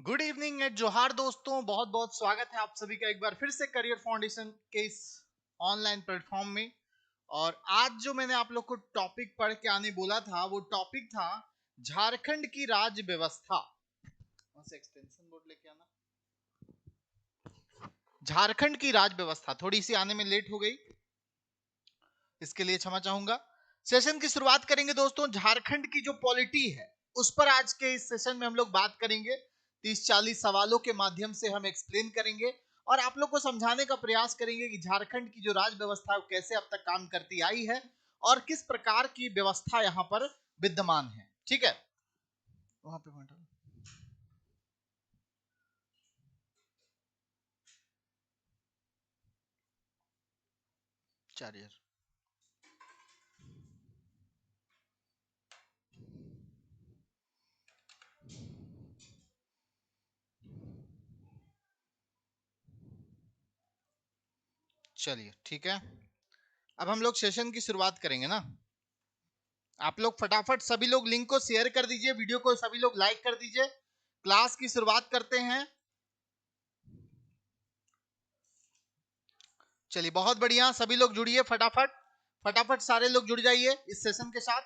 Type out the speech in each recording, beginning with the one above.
Good evening eight जोहार दोस्तों, बहुत बहुत स्वागत है आप सभी का एक बार फिर से करियर फाउंडेशन के इस ऑनलाइन प्लेटफॉर्म में। और आज जो मैंने आप लोग को टॉपिक पढ़ के आने बोला था वो टॉपिक था झारखंड की राज्य व्यवस्था। वहां से एक्सटेंशन बोर्ड लेके आना। झारखंड की राज्य व्यवस्था थोड़ी सी आने में लेट हो गई, इसके लिए क्षमा चाहूंगा। सेशन की शुरुआत करेंगे दोस्तों, झारखंड की जो पॉलिटी है उस पर आज के इस सेशन में हम लोग बात करेंगे। 30-40 सवालों के माध्यम से हम एक्सप्लेन करेंगे और आप लोग को समझाने का प्रयास करेंगे कि झारखंड की जो राज्य व्यवस्था है वो कैसे अब तक काम करती आई है और किस प्रकार की व्यवस्था यहाँ पर विद्यमान है। ठीक है, वहां पे चलिए ठीक है, अब हम लोग सेशन की शुरुआत करेंगे ना। आप लोग फटाफट सभी लोग लिंक को शेयर कर दीजिए, वीडियो को सभी लोग लाइक कर दीजिए। क्लास की शुरुआत करते हैं। चलिए बहुत बढ़िया, सभी लोग जुड़िए फटाफट फटाफट सारे लोग जुड़ जाइए इस सेशन के साथ।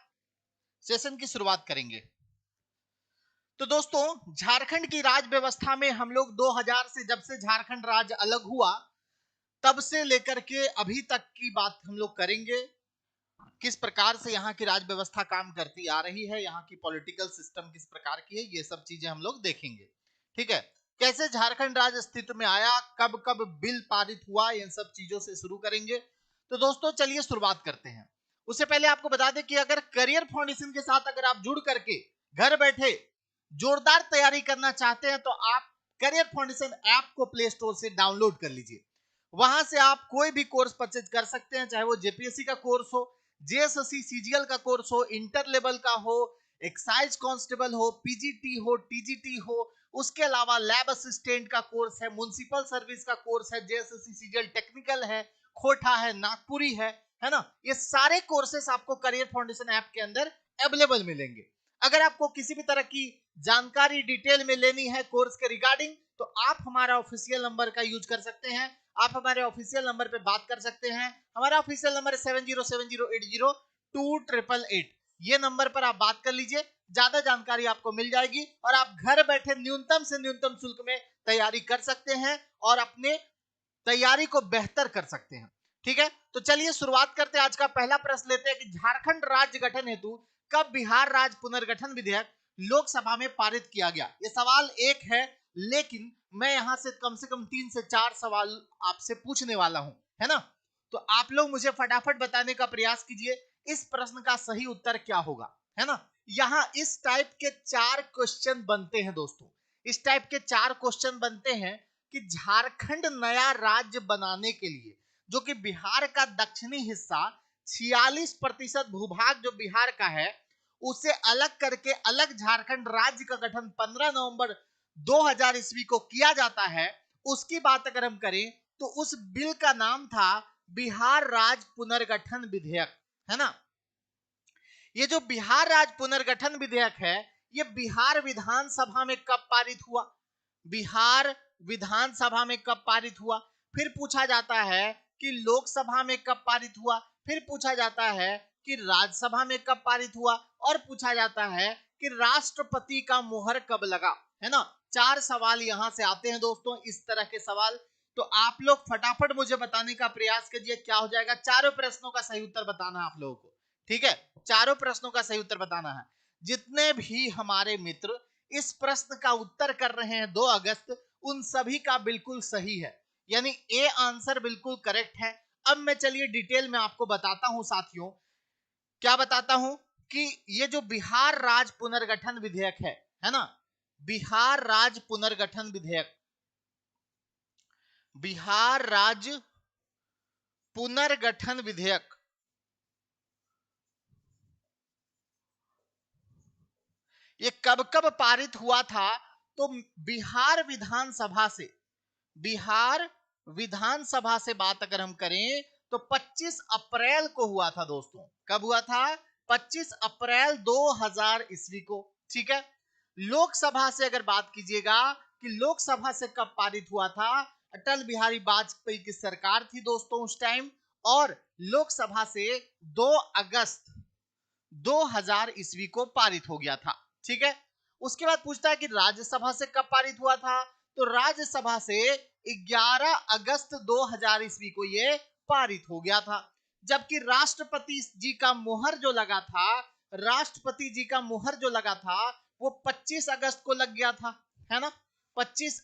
सेशन की शुरुआत करेंगे। तो दोस्तों, झारखंड की राज्य व्यवस्था में हम लोग 2000 से, जब से झारखंड राज्य अलग हुआ तब से लेकर के अभी तक की बात हम लोग करेंगे। किस प्रकार से यहाँ की राज्य व्यवस्था काम करती आ रही है, यहाँ की पॉलिटिकल सिस्टम किस प्रकार की है, ये सब चीजें हम लोग देखेंगे। ठीक है, कैसे झारखंड राज्य अस्तित्व में आया, कब कब बिल पारित हुआ, इन सब चीजों से शुरू करेंगे। तो दोस्तों चलिए शुरुआत करते हैं। उससे पहले आपको बता दें कि अगर करियर फाउंडेशन के साथ अगर आप जुड़ करके घर बैठे जोरदार तैयारी करना चाहते हैं तो आप करियर फाउंडेशन ऐप को प्ले स्टोर से डाउनलोड कर लीजिए। वहां से आप कोई भी कोर्स परचेज कर सकते हैं, चाहे वो जेपीएससी का कोर्स हो, जेएसएससी सीजीएल का कोर्स हो, इंटर लेवल का हो, एक्साइज कांस्टेबल हो, पीजीटी हो, टीजीटी हो, उसके अलावा लैब असिस्टेंट का कोर्स है, म्युनिसिपल सर्विस का कोर्स है, जेएसएससी सीजीएल टेक्निकल है, खोटा है, नागपुरी है ना। ये सारे कोर्सेस आपको करियर फाउंडेशन ऐप के अंदर अवेलेबल मिलेंगे। अगर आपको किसी भी तरह की जानकारी डिटेल में लेनी है कोर्स के रिगार्डिंग तो आप हमारा ऑफिशियल नंबर का यूज कर सकते हैं। आप हमारे ऑफिशियल नंबर पे बात कर सकते हैं। हमारा ऑफिशियल नंबर है 7070802888। ये नंबर पर आप बात कर लीजिए, ज्यादा जानकारी आपको मिल जाएगी और आप घर बैठे न्यूनतम से न्यूनतम शुल्क में तैयारी कर सकते हैं और अपने तैयारी को बेहतर कर सकते हैं। ठीक है, तो चलिए शुरुआत करते हैं। आज का पहला प्रश्न लेते हैं कि झारखंड राज्य गठन हेतु कब बिहार राज्य पुनर्गठन विधेयक लोकसभा में पारित किया गया। यह सवाल एक है, लेकिन मैं यहां से कम 3 से 4 सवाल आपसे पूछने वाला हूं, है ना। तो आप लोग मुझे फटाफट बताने का प्रयास कीजिए इस प्रश्न का सही उत्तर क्या होगा, है ना। यहां इस टाइप के 4 क्वेश्चन बनते हैं दोस्तों, इस टाइप के 4 क्वेश्चन बनते हैं कि झारखंड नया राज्य बनाने के लिए, जो कि बिहार का दक्षिणी हिस्सा 46% भूभाग जो बिहार का है उसे अलग करके अलग झारखंड राज्य का गठन 15 नवंबर 2000 ईस्वी को किया जाता है। उसकी बात अगर हम करें तो उस बिल का नाम था बिहार राज्य पुनर्गठन विधेयक, है ना। ये जो बिहार राज्य पुनर्गठन विधेयक है ये बिहार विधानसभा में कब पारित हुआ, बिहार विधानसभा में कब पारित हुआ। फिर पूछा जाता है कि लोकसभा में कब पारित हुआ, फिर पूछा जाता है कि राज्यसभा में कब पारित हुआ और पूछा जाता है कि राष्ट्रपति का मुहर कब लगा, है ना। 4 सवाल यहां से आते हैं दोस्तों, इस तरह के सवाल। तो आप लोग फटाफट मुझे बताने का प्रयास कीजिए क्या हो जाएगा। चारों प्रश्नों का सही उत्तर बताना है आप लोगों को, ठीक है। चारों प्रश्नों का सही उत्तर बताना है। जितने भी हमारे मित्र इस प्रश्न का उत्तर कर रहे हैं 2 अगस्त, उन सभी का बिल्कुल सही है, यानी ए आंसर बिल्कुल करेक्ट है। अब मैं चलिए डिटेल में आपको बताता हूं साथियों, क्या बताता हूं कि ये जो बिहार राज्य पुनर्गठन विधेयक है ना, बिहार राज्य पुनर्गठन विधेयक, बिहार राज्य पुनर्गठन विधेयक, ये कब कब पारित हुआ था। तो बिहार विधानसभा से, बिहार विधानसभा से बात अगर हम करें तो 25 अप्रैल को हुआ था दोस्तों। कब हुआ था, 25 अप्रैल 2000 ईस्वी को, ठीक है। लोकसभा से अगर बात कीजिएगा कि लोकसभा से कब पारित हुआ था? अटल बिहारी वाजपेयी की सरकार थी दोस्तों उस टाइम, और लोकसभा से 2 अगस्त 2000 ईस्वी को पारित हो गया था। ठीक है, उसके बाद पूछता है कि राज्यसभा से कब पारित हुआ था? तो राज्यसभा से 11 अगस्त 2000 ईस्वी को ये पारित हो गया था। जबकि राष्ट्रपति जी का मुहर जो लगा था, राष्ट्रपति जी का मुहर जो लगा था वो 25 अगस्त को लग गया था, है ना? 25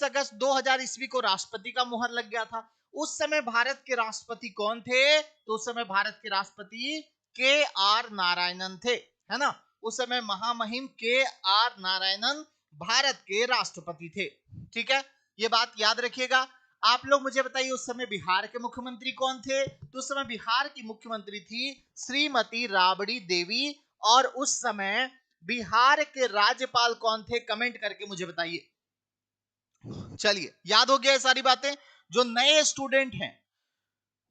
अगस्त 2000 ईस्वी को राष्ट्रपति का मुहर लग गया था। उस समय भारत के राष्ट्रपति कौन थे? तो उस समय भारत के राष्ट्रपति के आर नारायणन थे, है ना? उस समय महामहिम के आर नारायणन भारत के राष्ट्रपति थे। ठीक है, ये बात याद रखिएगा। आप लोग मुझे बताइए उस समय बिहार के मुख्यमंत्री कौन थे? तो उस समय बिहार की मुख्यमंत्री थी श्रीमती राबड़ी देवी। और उस समय बिहार के राज्यपाल कौन थे? कमेंट करके मुझे बताइए। चलिए, याद हो गया ये सारी बातें। जो नए स्टूडेंट हैं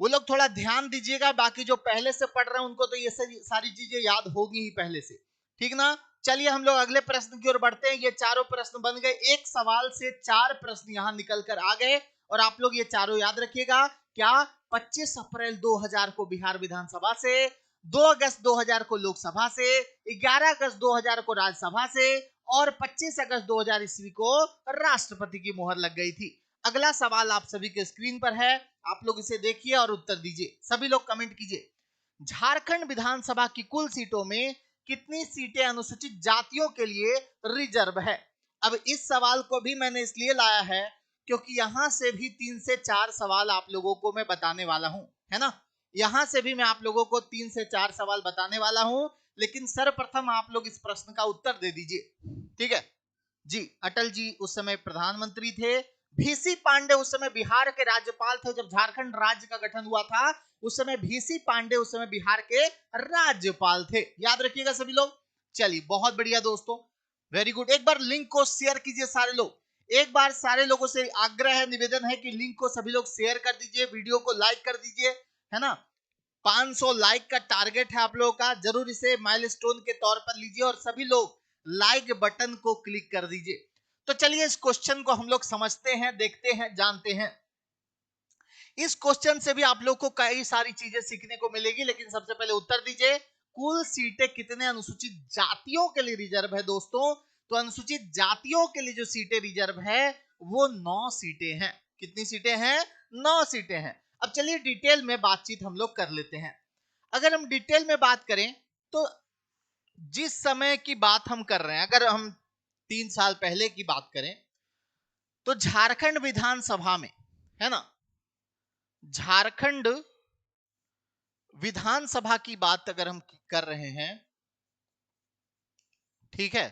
वो लोग थोड़ा ध्यान दीजिएगा, बाकी जो पहले से पढ़ रहे हैं उनको तो ये सारी चीजें याद होगी ही पहले से, ठीक ना? चलिए हम लोग अगले प्रश्न की ओर बढ़ते हैं। ये चारों प्रश्न बन गए, एक सवाल से 4 प्रश्न यहां निकल कर आ गए, और आप लोग ये चारों याद रखिएगा। क्या? 25 अप्रैल 2000 को बिहार विधानसभा से, 2 अगस्त 2000 को लोकसभा से, 11 अगस्त 2000 को राज्यसभा से, और 25 अगस्त 2000 ईस्वी को राष्ट्रपति की मुहर लग गई थी। अगला सवाल आप सभी के स्क्रीन पर है, आप लोग इसे देखिए और उत्तर दीजिए। सभी लोग कमेंट कीजिए। झारखंड विधानसभा की कुल सीटों में कितनी सीटें अनुसूचित जातियों के लिए रिजर्व है? अब इस सवाल को भी मैंने इसलिए लाया है क्योंकि यहां से भी 3 से 4 सवाल आप लोगों को मैं बताने वाला हूं, है ना? यहां से भी मैं आप लोगों को 3 से 4 सवाल बताने वाला हूं, लेकिन सर्वप्रथम आप लोग इस प्रश्न का उत्तर दे दीजिए। ठीक है जी। अटल जी उस समय प्रधानमंत्री थे। VC पांडे उस समय बिहार के राज्यपाल थे। जब झारखंड राज्य का गठन हुआ था उस समय VC पांडे उस समय बिहार के राज्यपाल थे। याद रखिएगा सभी लोग। चलिए, बहुत बढ़िया दोस्तों, वेरी गुड। एक बार लिंक को शेयर कीजिए सारे लोग। एक बार सारे लोगों से आग्रह है, निवेदन है कि लिंक को सभी लोग शेयर कर दीजिए, वीडियो को लाइक कर दीजिए, है ना? 500 लाइक का टारगेट है आप लोगों का। जरूर इसे माइलस्टोन के तौर पर लीजिए और सभी लोग लाइक बटन को क्लिक कर दीजिए। तो चलिए इस क्वेश्चन को हम लोग समझते हैं, देखते हैं, जानते हैं। इस क्वेश्चन से भी आप लोग को कई सारी चीजें सीखने को मिलेगी, लेकिन सबसे पहले उत्तर दीजिए। कुल सीटें कितने अनुसूचित जातियों के लिए रिजर्व है दोस्तों? तो अनुसूचित जातियों के लिए जो सीटें रिजर्व है वो 9 सीटें हैं। कितनी सीटें हैं? 9 सीटें हैं। अब चलिए डिटेल में बातचीत हम लोग कर लेते हैं। अगर हम डिटेल में बात करें तो जिस समय की बात हम कर रहे हैं, अगर हम 3 साल पहले की बात करें तो झारखंड विधानसभा में, है ना, झारखंड विधानसभा की बात अगर हम कर रहे हैं, ठीक है,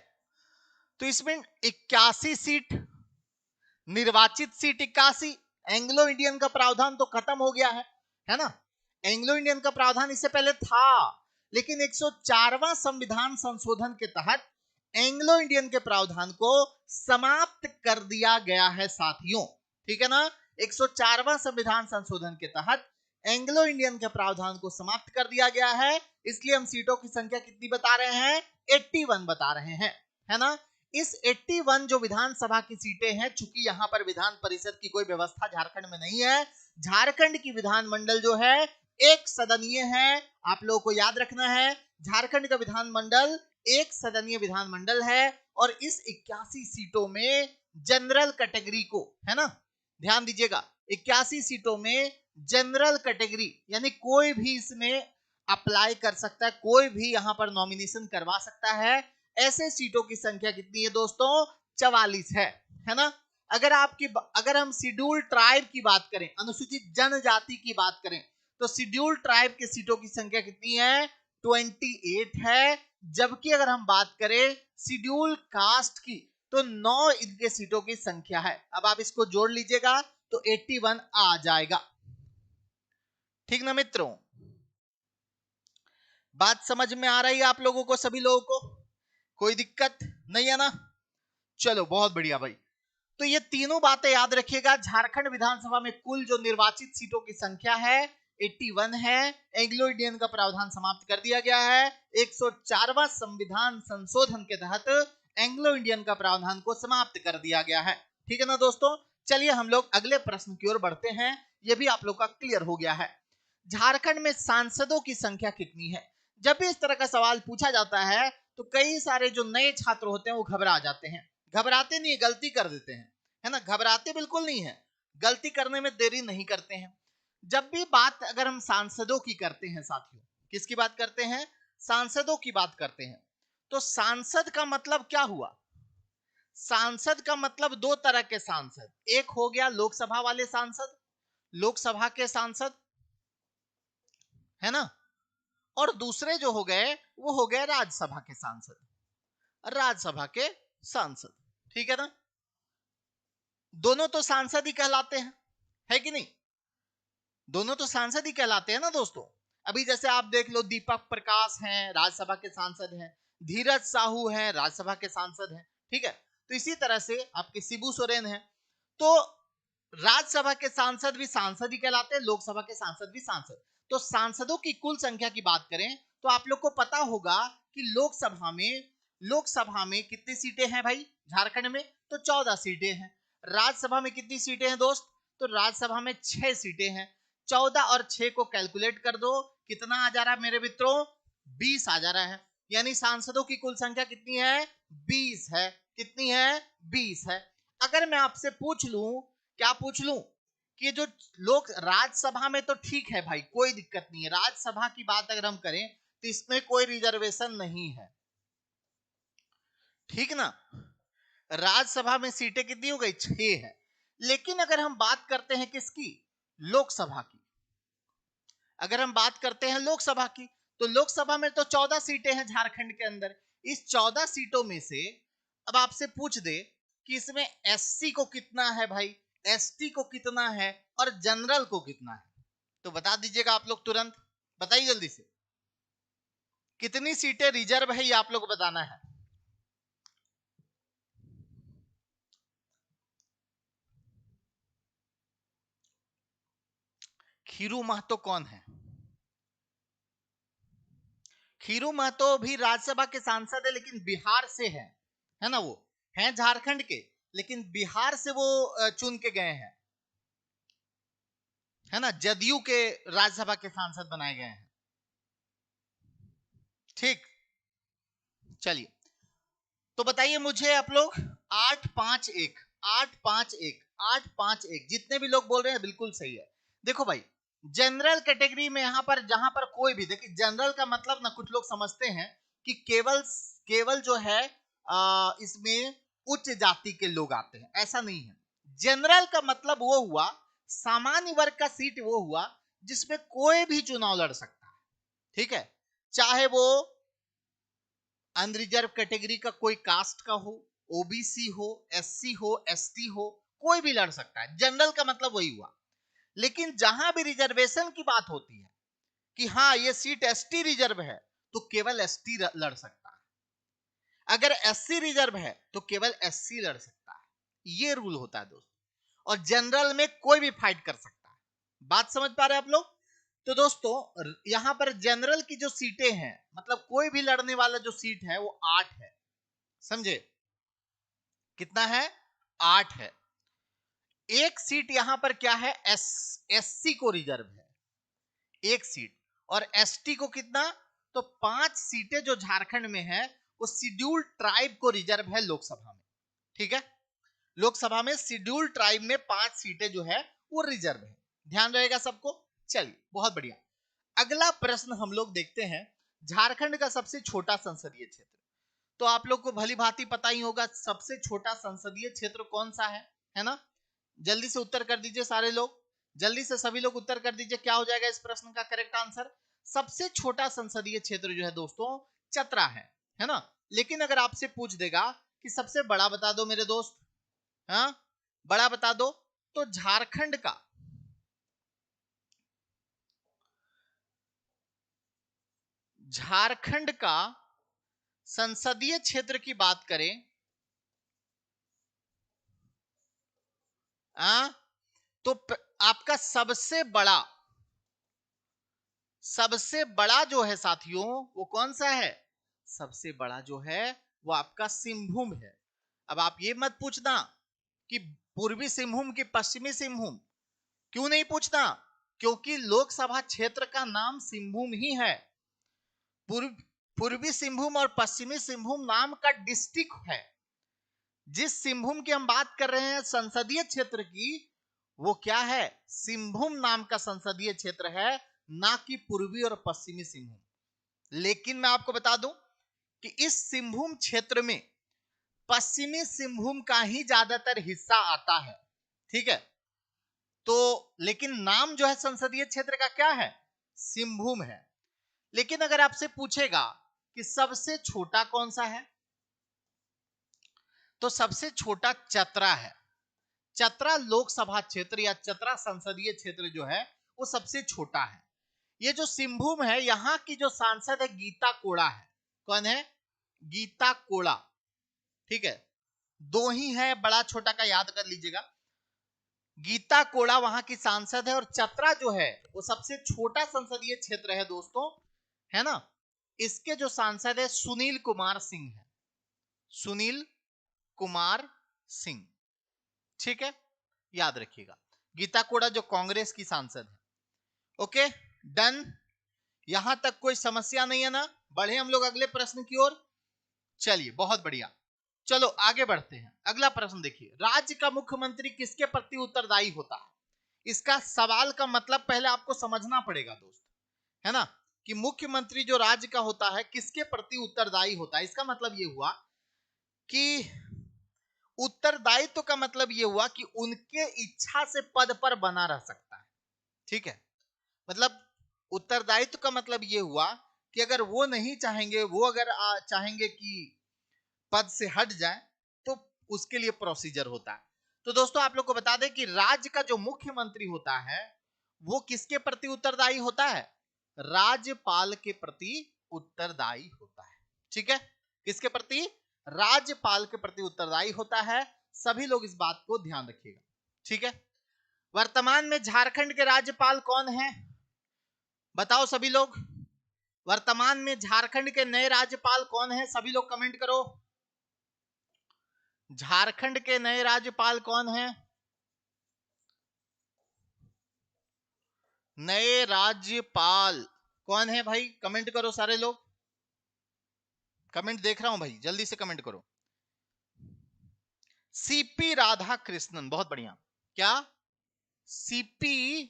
तो इसमें 81 सीट, निर्वाचित सीट 81। एंग्लो इंडियन का प्रावधान तो खत्म हो गया है ना? एंग्लो इंडियन का प्रावधान इससे पहले था, लेकिन 104वां संविधान संशोधन के तहत एंग्लो इंडियन के प्रावधान को समाप्त कर दिया गया है साथियों। ठीक है ना? 104वां संविधान संशोधन के तहत एंग्लो इंडियन के प्रावधान को समाप्त कर दिया गया है। इसलिए हम सीटों की संख्या कितनी बता रहे हैं? 81 बता रहे हैं, है ना? इस 81 जो विधानसभा की सीटें हैं, चूंकि यहां पर विधान परिषद की कोई व्यवस्था झारखंड में नहीं है, झारखंड की विधानमंडल जो है एक सदनीय है। आप लोगों को याद रखना है, झारखंड का विधानमंडल एक सदनीय विधानमंडल है। और इस 81 सीटों में जनरल कैटेगरी को, है ना, ध्यान दीजिएगा, 81 सीटों में जनरल कैटेगरी यानी कोई भी इसमें अप्लाई कर सकता है, कोई भी यहां पर नॉमिनेशन करवा सकता है। ऐसे सीटों की संख्या कितनी है दोस्तों? 44 है ना? अगर हम शेड्यूल ट्राइब की बात करें, अनुसूचित जनजाति की बात करें, तो शेड्यूल ट्राइब के सीटों की संख्या कितनी है? 28 है। जबकि अगर हम बात करें शेड्यूल कास्ट की तो 9 इनके सीटों की संख्या है। अब आप इसको जोड़ लीजिएगा तो 81 आ जाएगा। ठीक ना मित्रों? बात समझ में आ रही है आप लोगों को, सभी लोगों को? कोई दिक्कत नहीं है ना? चलो बहुत बढ़िया भाई। तो ये तीनों बातें याद रखिएगा। झारखंड विधानसभा में कुल जो निर्वाचित सीटों की संख्या है 81 है। एंग्लो इंडियन का प्रावधान समाप्त कर दिया गया है। 104वां संविधान संशोधन के तहत एंग्लो इंडियन का प्रावधान को समाप्त कर दिया गया है। ठीक है ना दोस्तों, चलिए हम लोग अगले प्रश्न की ओर बढ़ते हैं। यह भी आप लोग का क्लियर हो गया है। झारखंड में सांसदों की संख्या कितनी है? जब भी इस तरह का सवाल पूछा जाता है तो कई सारे जो नए छात्र होते हैं वो घबरा जाते हैं। घबराते नहीं, गलती कर देते हैं, है ना, घबराते बिल्कुल नहीं है, गलती करने में देरी नहीं करते हैं। जब भी बात अगर हम सांसदों की करते हैं साथियों, किसकी बात करते हैं? सांसदों की बात करते हैं। तो सांसद का मतलब क्या हुआ? सांसद का मतलब दो तरह के सांसद, एक हो गया लोकसभा वाले सांसद, लोकसभा के सांसद, है ना, और दूसरे जो हो गए वो हो गए राज्यसभा के सांसद, राज्यसभा के सांसद। ठीक है ना, दोनों तो सांसद ही कहलाते हैं, है कि नहीं? दोनों तो सांसद ही कहलाते हैं ना दोस्तों। अभी जैसे आप देख लो, दीपक प्रकाश हैं, राज्यसभा के सांसद हैं, धीरज साहू हैं, राज्यसभा के सांसद हैं। ठीक है, तो इसी तरह से आपके शिबू सोरेन हैं। तो राज्यसभा के सांसद भी सांसद ही कहलाते हैं, लोकसभा के सांसद भी सांसद। तो सांसदों की कुल संख्या की बात करें तो आप लोग को पता होगा कि लोकसभा में कितनी सीटें हैं भाई झारखंड में? तो 14 सीटें हैं। राज्यसभा में कितनी सीटें हैं दोस्त? तो राज्यसभा में 6 सीटें हैं। 14 और 6 को कैलकुलेट कर दो, कितना आ जा रहा है मेरे मित्रों? 20 आ जा रहा है। यानी सांसदों की कुल संख्या कितनी है? 20 है। कितनी है? 20 है। अगर मैं आपसे पूछ लूं, क्या पूछ लूं कि जो लोग राज्यसभा में, तो ठीक है भाई, कोई दिक्कत नहीं है, राज्यसभा की बात अगर हम करें तो इसमें कोई रिजर्वेशन नहीं है, ठीक ना। राज्यसभा में सीटें कितनी हो गई? 6 है। लेकिन अगर हम बात करते हैं किसकी? लोकसभा की। अगर हम बात करते हैं लोकसभा की, तो लोकसभा में तो 14 सीटें हैं झारखंड के अंदर। इस 14 सीटों में से अब आपसे पूछ दे कि इसमें एससी को कितना है भाई, एसटी को कितना है, और जनरल को कितना है, तो बता दीजिएगा आप लोग तुरंत, बताइए जल्दी से। कितनी सीटें रिजर्व है ये आप लोग बताना है। खीरू महतो कौन है? खीरू महतो भी राज्यसभा के सांसद है, लेकिन बिहार से है ना, वो है झारखंड के, लेकिन बिहार से वो चुन के गए हैं, है ना, जदयू के राज्यसभा के सांसद बनाए गए हैं। ठीक, चलिए, तो बताइए मुझे आप लोग, 851 851 851 जितने भी लोग बोल रहे हैं बिल्कुल सही है। देखो भाई, जनरल कैटेगरी में यहां पर, जहां पर कोई भी, देखिए जनरल का मतलब ना, कुछ लोग समझते हैं कि केवल केवल जो है इसमें उच्च जाति के लोग आते हैं, ऐसा नहीं है। जनरल का मतलब वो हुआ, सामान्य वर्ग का सीट वो हुआ जिसमें कोई भी चुनाव लड़ सकता है। ठीक है, चाहे वो अनरिजर्व कैटेगरी का कोई कास्ट का हो, ओबीसी हो, एससी हो, एसटी हो, कोई भी लड़ सकता है। जनरल का मतलब वही हुआ। लेकिन जहां भी रिजर्वेशन की बात होती है कि हाँ ये सीट एसटी रिजर्व है, तो केवल एसटी लड़ सकता है। अगर एससी रिजर्व है तो केवल एससी लड़ सकता है। ये रूल होता है दोस्तों, और जनरल में कोई भी फाइट कर सकता है। बात समझ पा रहे हैं आप लोग? तो दोस्तों यहां पर जनरल की जो सीटें हैं, मतलब कोई भी लड़ने वाला जो सीट है वो 8 है, समझे? कितना है? 8 है। एक सीट यहां पर क्या है? एससी को रिजर्व है, एक सीट। और एसटी को कितना? तो 5 सीटें जो झारखंड में है वो शेड्यूल्ड ट्राइब को रिजर्व है लोकसभा में। ठीक है, लोकसभा में शेड्यूल्ड ट्राइब में 5 सीटें जो है वो रिजर्व है। ध्यान रहेगा सबको। चलिए, बहुत बढ़िया। अगला प्रश्न हम लोग देखते हैं। झारखंड का सबसे छोटा संसदीय क्षेत्र, तो आप लोग को भली भांति पता ही होगा सबसे छोटा संसदीय क्षेत्र कौन सा है ना। जल्दी से उत्तर कर दीजिए सारे लोग, जल्दी से सभी लोग उत्तर कर दीजिए, क्या हो जाएगा इस प्रश्न का करेक्ट आंसर? सबसे छोटा संसदीय क्षेत्र जो है दोस्तों, चतरा है ना। लेकिन अगर आपसे पूछ देगा कि सबसे बड़ा बता दो मेरे दोस्त, हाँ बड़ा बता दो, तो झारखंड का संसदीय क्षेत्र की बात करें तो आपका सबसे बड़ा जो है साथियों, वो कौन सा है? सबसे बड़ा जो है वो आपका सिंहभूम है। अब आप ये मत पूछना कि पूर्वी सिंहभूम की पश्चिमी सिंहभूम, क्यों नहीं पूछना? क्योंकि लोकसभा क्षेत्र का नाम सिंहभूम ही है। पूर्वी सिंहभूम और पश्चिमी सिंहभूम नाम का डिस्ट्रिक्ट है। जिस सिंहभूम की हम बात कर रहे हैं संसदीय क्षेत्र की, वो क्या है? सिंहभूम नाम का संसदीय क्षेत्र है, ना कि पूर्वी और पश्चिमी सिंहभूम। लेकिन मैं आपको बता दूं कि इस सिंहभूम क्षेत्र में पश्चिमी सिंहभूम का ही ज्यादातर हिस्सा आता है, ठीक है? तो लेकिन नाम जो है संसदीय क्षेत्र का क्या है? सिंहभूम है। लेकिन अगर आपसे पूछेगा कि सबसे छोटा कौन सा है, तो सबसे छोटा चतरा है। चतरा लोकसभा क्षेत्र या चतरा संसदीय क्षेत्र जो है वो सबसे छोटा है। ये जो सिंहभूम है, यहां की जो सांसद है गीता कोड़ा है। कौन है? गीता कोड़ा, ठीक है? दो ही है, बड़ा छोटा का याद कर लीजिएगा। गीता कोड़ा वहां की सांसद है, और चतरा जो है वो सबसे छोटा संसदीय क्षेत्र है दोस्तों, है ना? इसके जो सांसद है सुनील कुमार सिंह है। सुनील कुमार सिंह, ठीक है? याद रखिएगा, गीता कोड़ा जो कांग्रेस की सांसद है। Okay, done. यहां तक कोई समस्या नहीं है ना? बढ़े हम लोग अगले प्रश्न की ओर। चलिए, बहुत बढ़िया। चलो आगे बढ़ते हैं। अगला प्रश्न देखिए, राज्य का मुख्यमंत्री किसके प्रति उत्तरदायी होता है? इसका सवाल का मतलब पहले आपको समझना पड़ेगा दोस्त, है ना? कि मुख्यमंत्री जो राज्य का होता है किसके प्रति उत्तरदायी होता है। इसका मतलब यह हुआ कि उत्तरदायित्व का मतलब यह हुआ कि उनके इच्छा से पद पर बना रह सकता है, ठीक है? मतलब उत्तरदायित्व का मतलब यह हुआ कि अगर वो नहीं चाहेंगे, वो अगर चाहेंगे कि पद से हट जाए, तो उसके लिए प्रोसीजर होता है। तो दोस्तों आप लोग को बता दें कि राज्य का जो मुख्यमंत्री होता है वो किसके प्रति उत्तरदायी होता है? राज्यपाल के प्रति उत्तरदायी होता है, ठीक है? किसके प्रति? राज्यपाल के प्रति उत्तरदायी होता है। सभी लोग इस बात को ध्यान रखिएगा, ठीक है? वर्तमान में झारखंड के राज्यपाल कौन है? बताओ सभी लोग, वर्तमान में झारखंड के नए राज्यपाल कौन है? सभी लोग कमेंट करो। झारखंड के नए राज्यपाल कौन हैं? नए राज्यपाल कौन है भाई? कमेंट करो सारे लोग। कमेंट देख रहा हूं भाई, जल्दी से कमेंट करो। सीपी राधा कृष्णन, बहुत बढ़िया। क्या? सीपी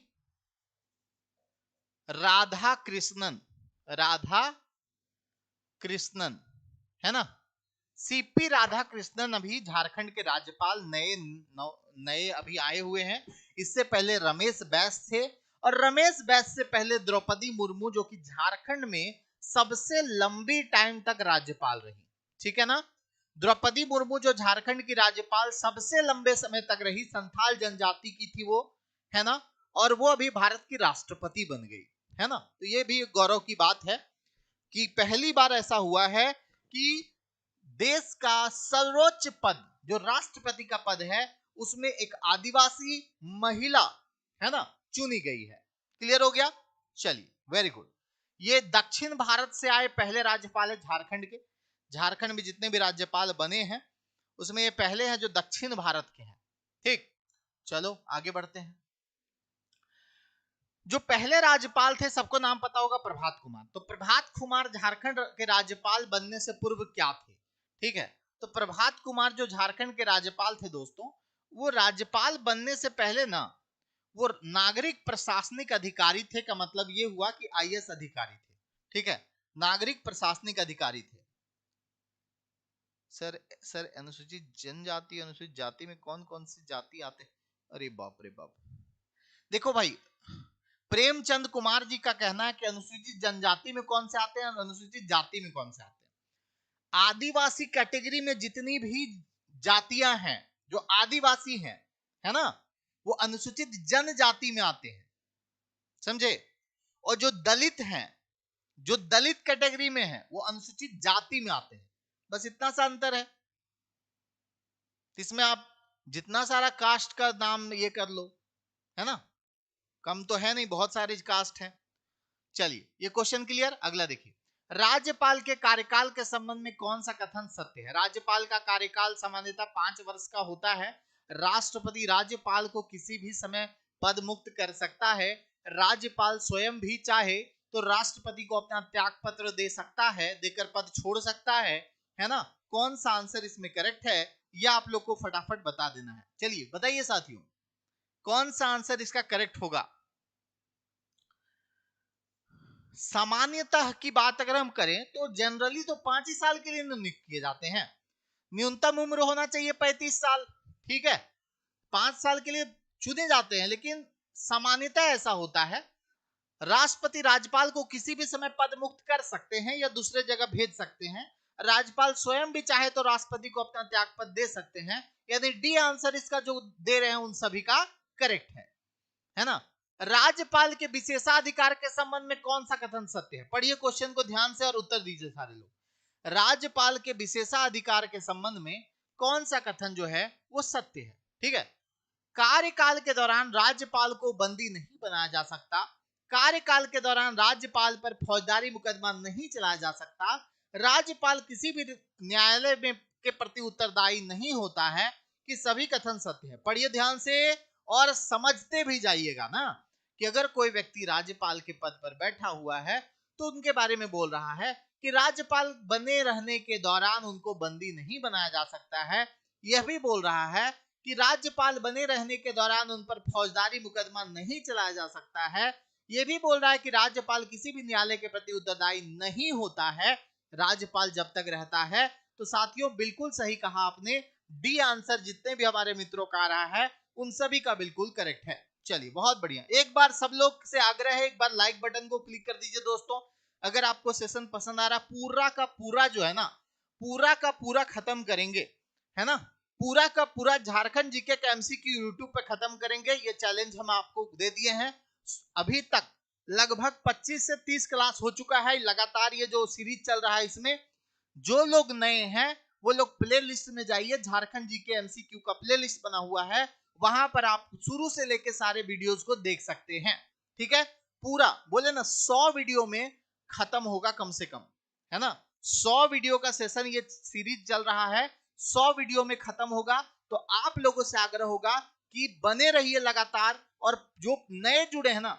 राधा कृष्णन, राधा कृष्णन, है ना? सीपी राधा कृष्णन अभी झारखंड के राज्यपाल नए अभी आए हुए हैं। इससे पहले रमेश बैस थे, और रमेश बैस से पहले द्रौपदी मुर्मू, जो कि झारखंड में सबसे लंबी टाइम तक राज्यपाल रही, ठीक है ना? द्रौपदी मुर्मू जो झारखंड की राज्यपाल सबसे लंबे समय तक रही, संथाल जनजाति की थी वो, है ना? और वो अभी भारत की राष्ट्रपति बन गई, है ना? तो ये भी गौरव की बात है कि पहली बार ऐसा हुआ है कि देश का सर्वोच्च पद जो राष्ट्रपति का पद है उसमें एक आदिवासी महिला, है ना, चुनी गई है। क्लियर हो गया? चलिए, वेरी गुड। ये दक्षिण भारत से आए पहले राज्यपाल है झारखंड के। झारखंड में जितने भी राज्यपाल बने हैं उसमें ये पहले हैं जो दक्षिण भारत के हैं, ठीक? चलो आगे बढ़ते हैं। जो पहले राज्यपाल थे सबको नाम पता होगा, प्रभात कुमार। तो प्रभात कुमार झारखंड के राज्यपाल बनने से पूर्व क्या थे? ठीक है, तो प्रभात कुमार जो झारखंड के राज्यपाल थे दोस्तों, वो राज्यपाल बनने से पहले ना वो नागरिक प्रशासनिक अधिकारी थे। का मतलब ये हुआ कि आईएएस अधिकारी थे, ठीक है? नागरिक प्रशासनिक अधिकारी थे। सर अनुसूचित जनजाति, अनुसूचित जाति में कौन कौन सी जाति आते? अरे बाप रे बाप। देखो भाई, प्रेमचंद कुमार जी का कहना है कि अनुसूचित जनजाति में कौन से आते हैं और अनुसूचित जाति में कौन से आते हैं। आदिवासी कैटेगरी में जितनी भी जातियां हैं जो आदिवासी हैं, है ना, वो अनुसूचित जनजाति में आते हैं, समझे? और जो दलित हैं, जो दलित कैटेगरी में है, वो अनुसूचित जाति में आते हैं। बस इतना सा अंतर है। इसमें आप जितना सारा कास्ट का नाम ये कर लो, है ना, कम तो है नहीं, बहुत सारे कास्ट हैं। चलिए, ये क्वेश्चन क्लियर। अगला देखिए, राज्यपाल के कार्यकाल के संबंध में कौन सा कथन सत्य है? राज्यपाल का कार्यकाल सामान्यतः 5 वर्ष का होता है। राष्ट्रपति राज्यपाल को किसी भी समय पद मुक्त कर सकता है। राज्यपाल स्वयं भी चाहे तो राष्ट्रपति को अपना त्याग पत्र दे सकता है, देकर पद छोड़ सकता है ना? कौन सा आंसर इसमें करेक्ट है, यह आप लोग को फटाफट बता देना है। चलिए बताइए साथियों, कौन सा आंसर इसका करेक्ट होगा? सामान्यतः की बात अगर हम करें तो जनरली तो 5 ही साल के लिए नियुक्त किए जाते हैं। न्यूनतम उम्र होना चाहिए 35 साल, ठीक है। 5 साल के लिए चुने जाते हैं, लेकिन सामान्यतः ऐसा होता है। राष्ट्रपति राज्यपाल को किसी भी समय पद मुक्त कर सकते हैं या दूसरे जगह भेज सकते हैं। राज्यपाल स्वयं भी चाहे तो राष्ट्रपति को अपना त्याग पत्र दे सकते हैं। यानी डी आंसर इसका जो दे रहे हैं उन सभी का करेक्ट है ना? राज्यपाल के विशेषाधिकार के संबंध में कौन सा कथन सत्य है? पढ़िए क्वेश्चन को ध्यान से और उत्तर दीजिए सारे लोग। राज्यपाल के विशेषाधिकार के संबंध में कौन सा कथन जो है वो सत्य है? ठीक है। कार्यकाल के दौरान राज्यपाल को बंदी नहीं बनाया जा सकता। कार्यकाल के दौरान राज्यपाल पर फौजदारी मुकदमा नहीं चलाया जा सकता। राज्यपाल किसी भी न्यायालय में के प्रति उत्तरदायी नहीं होता है। कि सभी कथन सत्य है। पढ़िए ध्यान से और समझते भी जाइएगा ना, कि अगर कोई व्यक्ति राज्यपाल के पद पर बैठा हुआ है तो उनके बारे में बोल रहा है कि राज्यपाल बने रहने के दौरान उनको बंदी नहीं बनाया जा सकता है। यह भी बोल रहा है कि राज्यपाल बने रहने के दौरान उन पर फौजदारी मुकदमा नहीं चलाया जा सकता है। यह भी बोल रहा है कि राज्यपाल किसी भी न्यायालय के प्रति उत्तरदायी नहीं होता है राज्यपाल जब तक रहता है। तो साथियों बिल्कुल सही कहा आपने, डी आंसर जितने भी हमारे मित्रों का आ रहा है उन सभी का बिल्कुल करेक्ट है। चलिए बहुत बढ़िया, एक बार सब लोग से आग्रह है, एक बार लाइक बटन को क्लिक कर दीजिए दोस्तों। अगर आपको सेशन पसंद आ रहा, पूरा का पूरा जो है ना, पूरा का पूरा खत्म करेंगे, है ना? पूरा का पूरा झारखंड जीके का एमसीक्यू यूट्यूब पे खत्म करेंगे। ये चैलेंज हम आपको दे दिए हैं। अभी तक लगभग 25 से 30 क्लास हो चुका है लगातार, ये जो सीरीज चल रहा है इसमें। जो लोग नए हैं वो लोग प्ले लिस्ट में जाइए, झारखंड जीके एमसीक्यू का प्ले लिस्ट बना हुआ है, वहां पर आप शुरू से लेके सारे वीडियोस को देख सकते हैं। ठीक है, पूरा बोले ना 100 वीडियो में खत्म होगा कम से कम, है ना? 100 वीडियो का सेशन ये सीरीज चल रहा है, 100 वीडियो में खत्म होगा। तो आप लोगों से आग्रह होगा कि बने रहिए लगातार, और जो नए जुड़े हैं ना,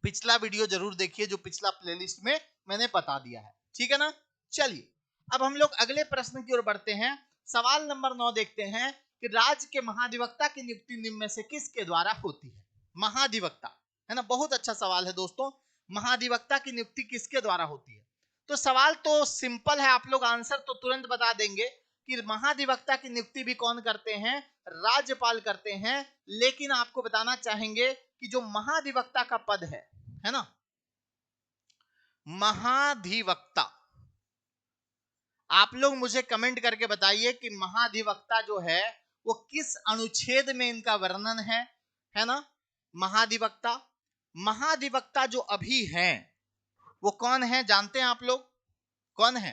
पिछला वीडियो जरूर देखिए जो पिछला प्लेलिस्ट में मैंने बता दिया है। ठीक है ना? चलिए अब हम लोग अगले प्रश्न की ओर बढ़ते हैं। सवाल नंबर 9 देखते हैं कि राज्य के महाधिवक्ता की नियुक्ति निम्न में से किसके द्वारा होती है? महाधिवक्ता, है ना? बहुत अच्छा सवाल है दोस्तों, महाधिवक्ता की नियुक्ति किसके द्वारा होती है? तो सवाल तो सिंपल है, आप लोग आंसर तो तुरंत बता देंगे कि महाधिवक्ता की नियुक्ति भी कौन करते हैं? राज्यपाल करते हैं। लेकिन आपको बताना चाहेंगे कि जो महाधिवक्ता का पद है ना, महाधिवक्ता, आप लोग मुझे कमेंट करके बताइए कि महाधिवक्ता जो है वो किस अनुच्छेद में इनका वर्णन है ना? महाधिवक्ता, महाधिवक्ता जो अभी हैं वो कौन है जानते हैं आप लोग? कौन है?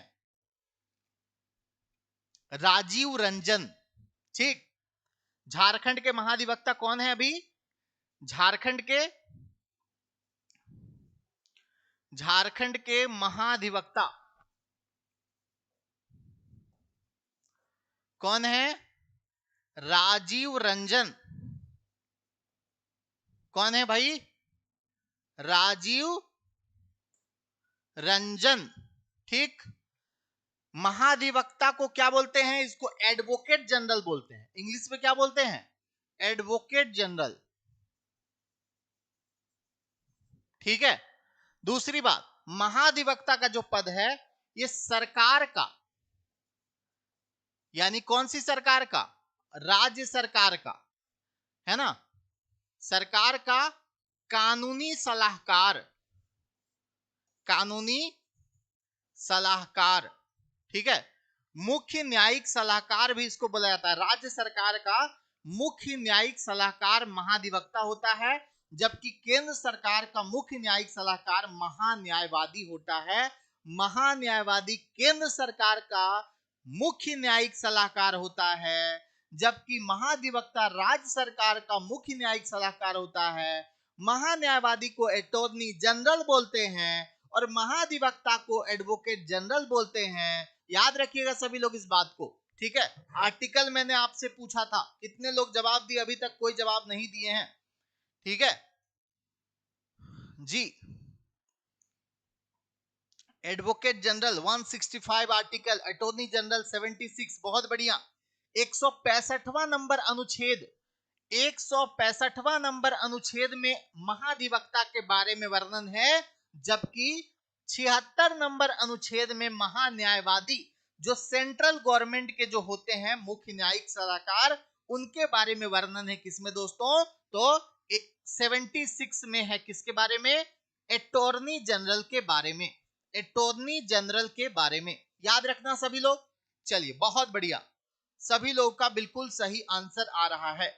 राजीव रंजन। ठीक, झारखंड के महाधिवक्ता कौन है अभी? झारखंड के महाधिवक्ता कौन है? राजीव रंजन। कौन है भाई? राजीव रंजन। ठीक, महाधिवक्ता को क्या बोलते हैं? इसको एडवोकेट जनरल बोलते हैं। इंग्लिश में क्या बोलते हैं? Advocate general. ठीक है, दूसरी बात, महाधिवक्ता का जो पद है ये सरकार का, यानी कौन सी सरकार का? राज्य सरकार का, है ना? सरकार का कानूनी सलाहकार, कानूनी सलाहकार। ठीक है, मुख्य न्यायिक सलाहकार भी इसको बोला जाता है। राज्य सरकार का मुख्य न्यायिक सलाहकार महाधिवक्ता होता है, जबकि केंद्र सरकार का मुख्य न्यायिक सलाहकार महान्यायवादी होता है। महान्यायवादी केंद्र सरकार का मुख्य न्यायिक सलाहकार होता है, जबकि महाधिवक्ता राज्य सरकार का मुख्य न्यायिक सलाहकार होता है। महान्यायवादी को अटॉर्नी जनरल बोलते हैं और महाधिवक्ता को एडवोकेट जनरल बोलते हैं। याद रखिएगा सभी लोग इस बात को, ठीक है। आर्टिकल मैंने आपसे पूछा था, कितने लोग जवाब दिए? अभी तक कोई जवाब नहीं दिए हैं, ठीक है जी। Advocate general 165 article, attorney general 76, बहुत बढ़िया। 165वां नंबर अनुच्छेद, 165वां नंबर अनुच्छेद में महाधिवक्ता के बारे में वर्णन है, जबकि 76 नंबर अनुच्छेद में महान्यायवादी, जो सेंट्रल गवर्नमेंट के जो होते हैं मुख्य न्यायिक सलाहकार, उनके बारे में वर्णन है। किसमें दोस्तों? तो 76 में है। किसके बारे में? अटॉर्नी जनरल के बारे में, अटॉर्नी जनरल के बारे में। याद रखना सभी लोग। चलिए बहुत बढ़िया, सभी लोग का बिल्कुल सही आंसर आ रहा है।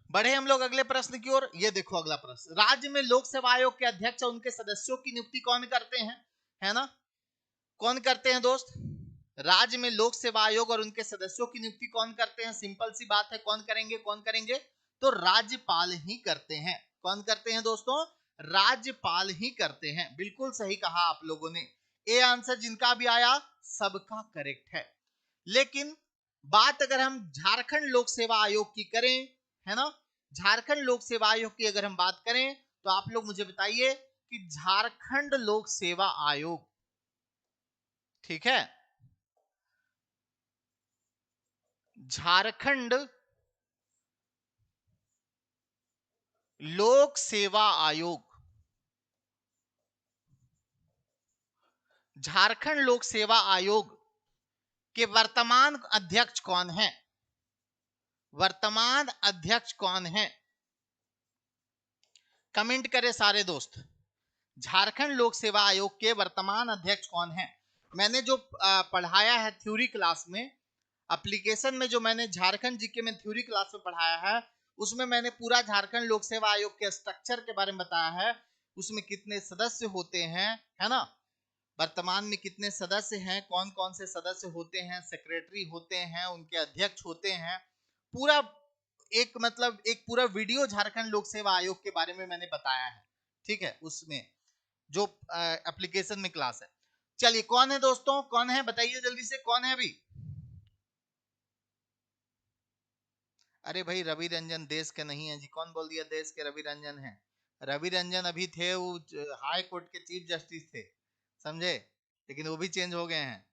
बढ़े हम लोग अगले प्रश्न की ओर। ये देखो अगला प्रश्न, राज्य में लोक सेवा आयोग के अध्यक्ष और उनके सदस्यों की नियुक्ति कौन करते हैं? है ना, कौन करते हैं दोस्त? राज्य में लोक सेवा आयोग और उनके सदस्यों की नियुक्ति कौन करते हैं? सिंपल सी बात है, कौन करेंगे? कौन करेंगे? तो राज्यपाल ही करते हैं। कौन करते हैं दोस्तों? राज्यपाल ही करते हैं। बिल्कुल सही कहा आप लोगों ने। ए आंसर जिनका भी आया सबका करेक्ट है। लेकिन बात अगर हम झारखंड लोक सेवा आयोग की करें, है ना, झारखंड लोक सेवा आयोग की अगर हम बात करें, तो आप लोग मुझे बताइए कि झारखंड लोक सेवा आयोग, ठीक है, झारखंड लोक सेवा आयोग, झारखंड लोक सेवा आयोग के वर्तमान अध्यक्ष कौन है? वर्तमान अध्यक्ष कौन है? कमेंट करें सारे दोस्त। झारखंड लोक सेवा आयोग के वर्तमान अध्यक्ष कौन है? मैंने जो पढ़ाया है थ्योरी क्लास में, एप्लीकेशन में जो मैंने झारखंड जीके में थ्योरी क्लास में पढ़ाया है, उसमें मैंने पूरा झारखंड लोक सेवा आयोग के स्ट्रक्चर के बारे में बताया है। उसमें कितने सदस्य होते हैं, है ना, वर्तमान में कितने सदस्य हैं, कौन कौन से सदस्य होते हैं, सेक्रेटरी होते हैं, उनके अध्यक्ष होते हैं, पूरा एक मतलब एक पूरा वीडियो झारखंड लोक सेवा आयोग के बारे में मैंने बताया है, ठीक है, उसमें जो एप्लीकेशन में क्लास है। चलिए कौन है दोस्तों, कौन है बताइए जल्दी से, कौन है अभी? अरे भाई रवि रंजन देश के नहीं है जी। कौन बोल दिया देश के रवि रंजन है? रवि रंजन अभी थे वो हाई कोर्ट के चीफ जस्टिस थे, समझे, लेकिन वो भी चेंज हो गए हैं।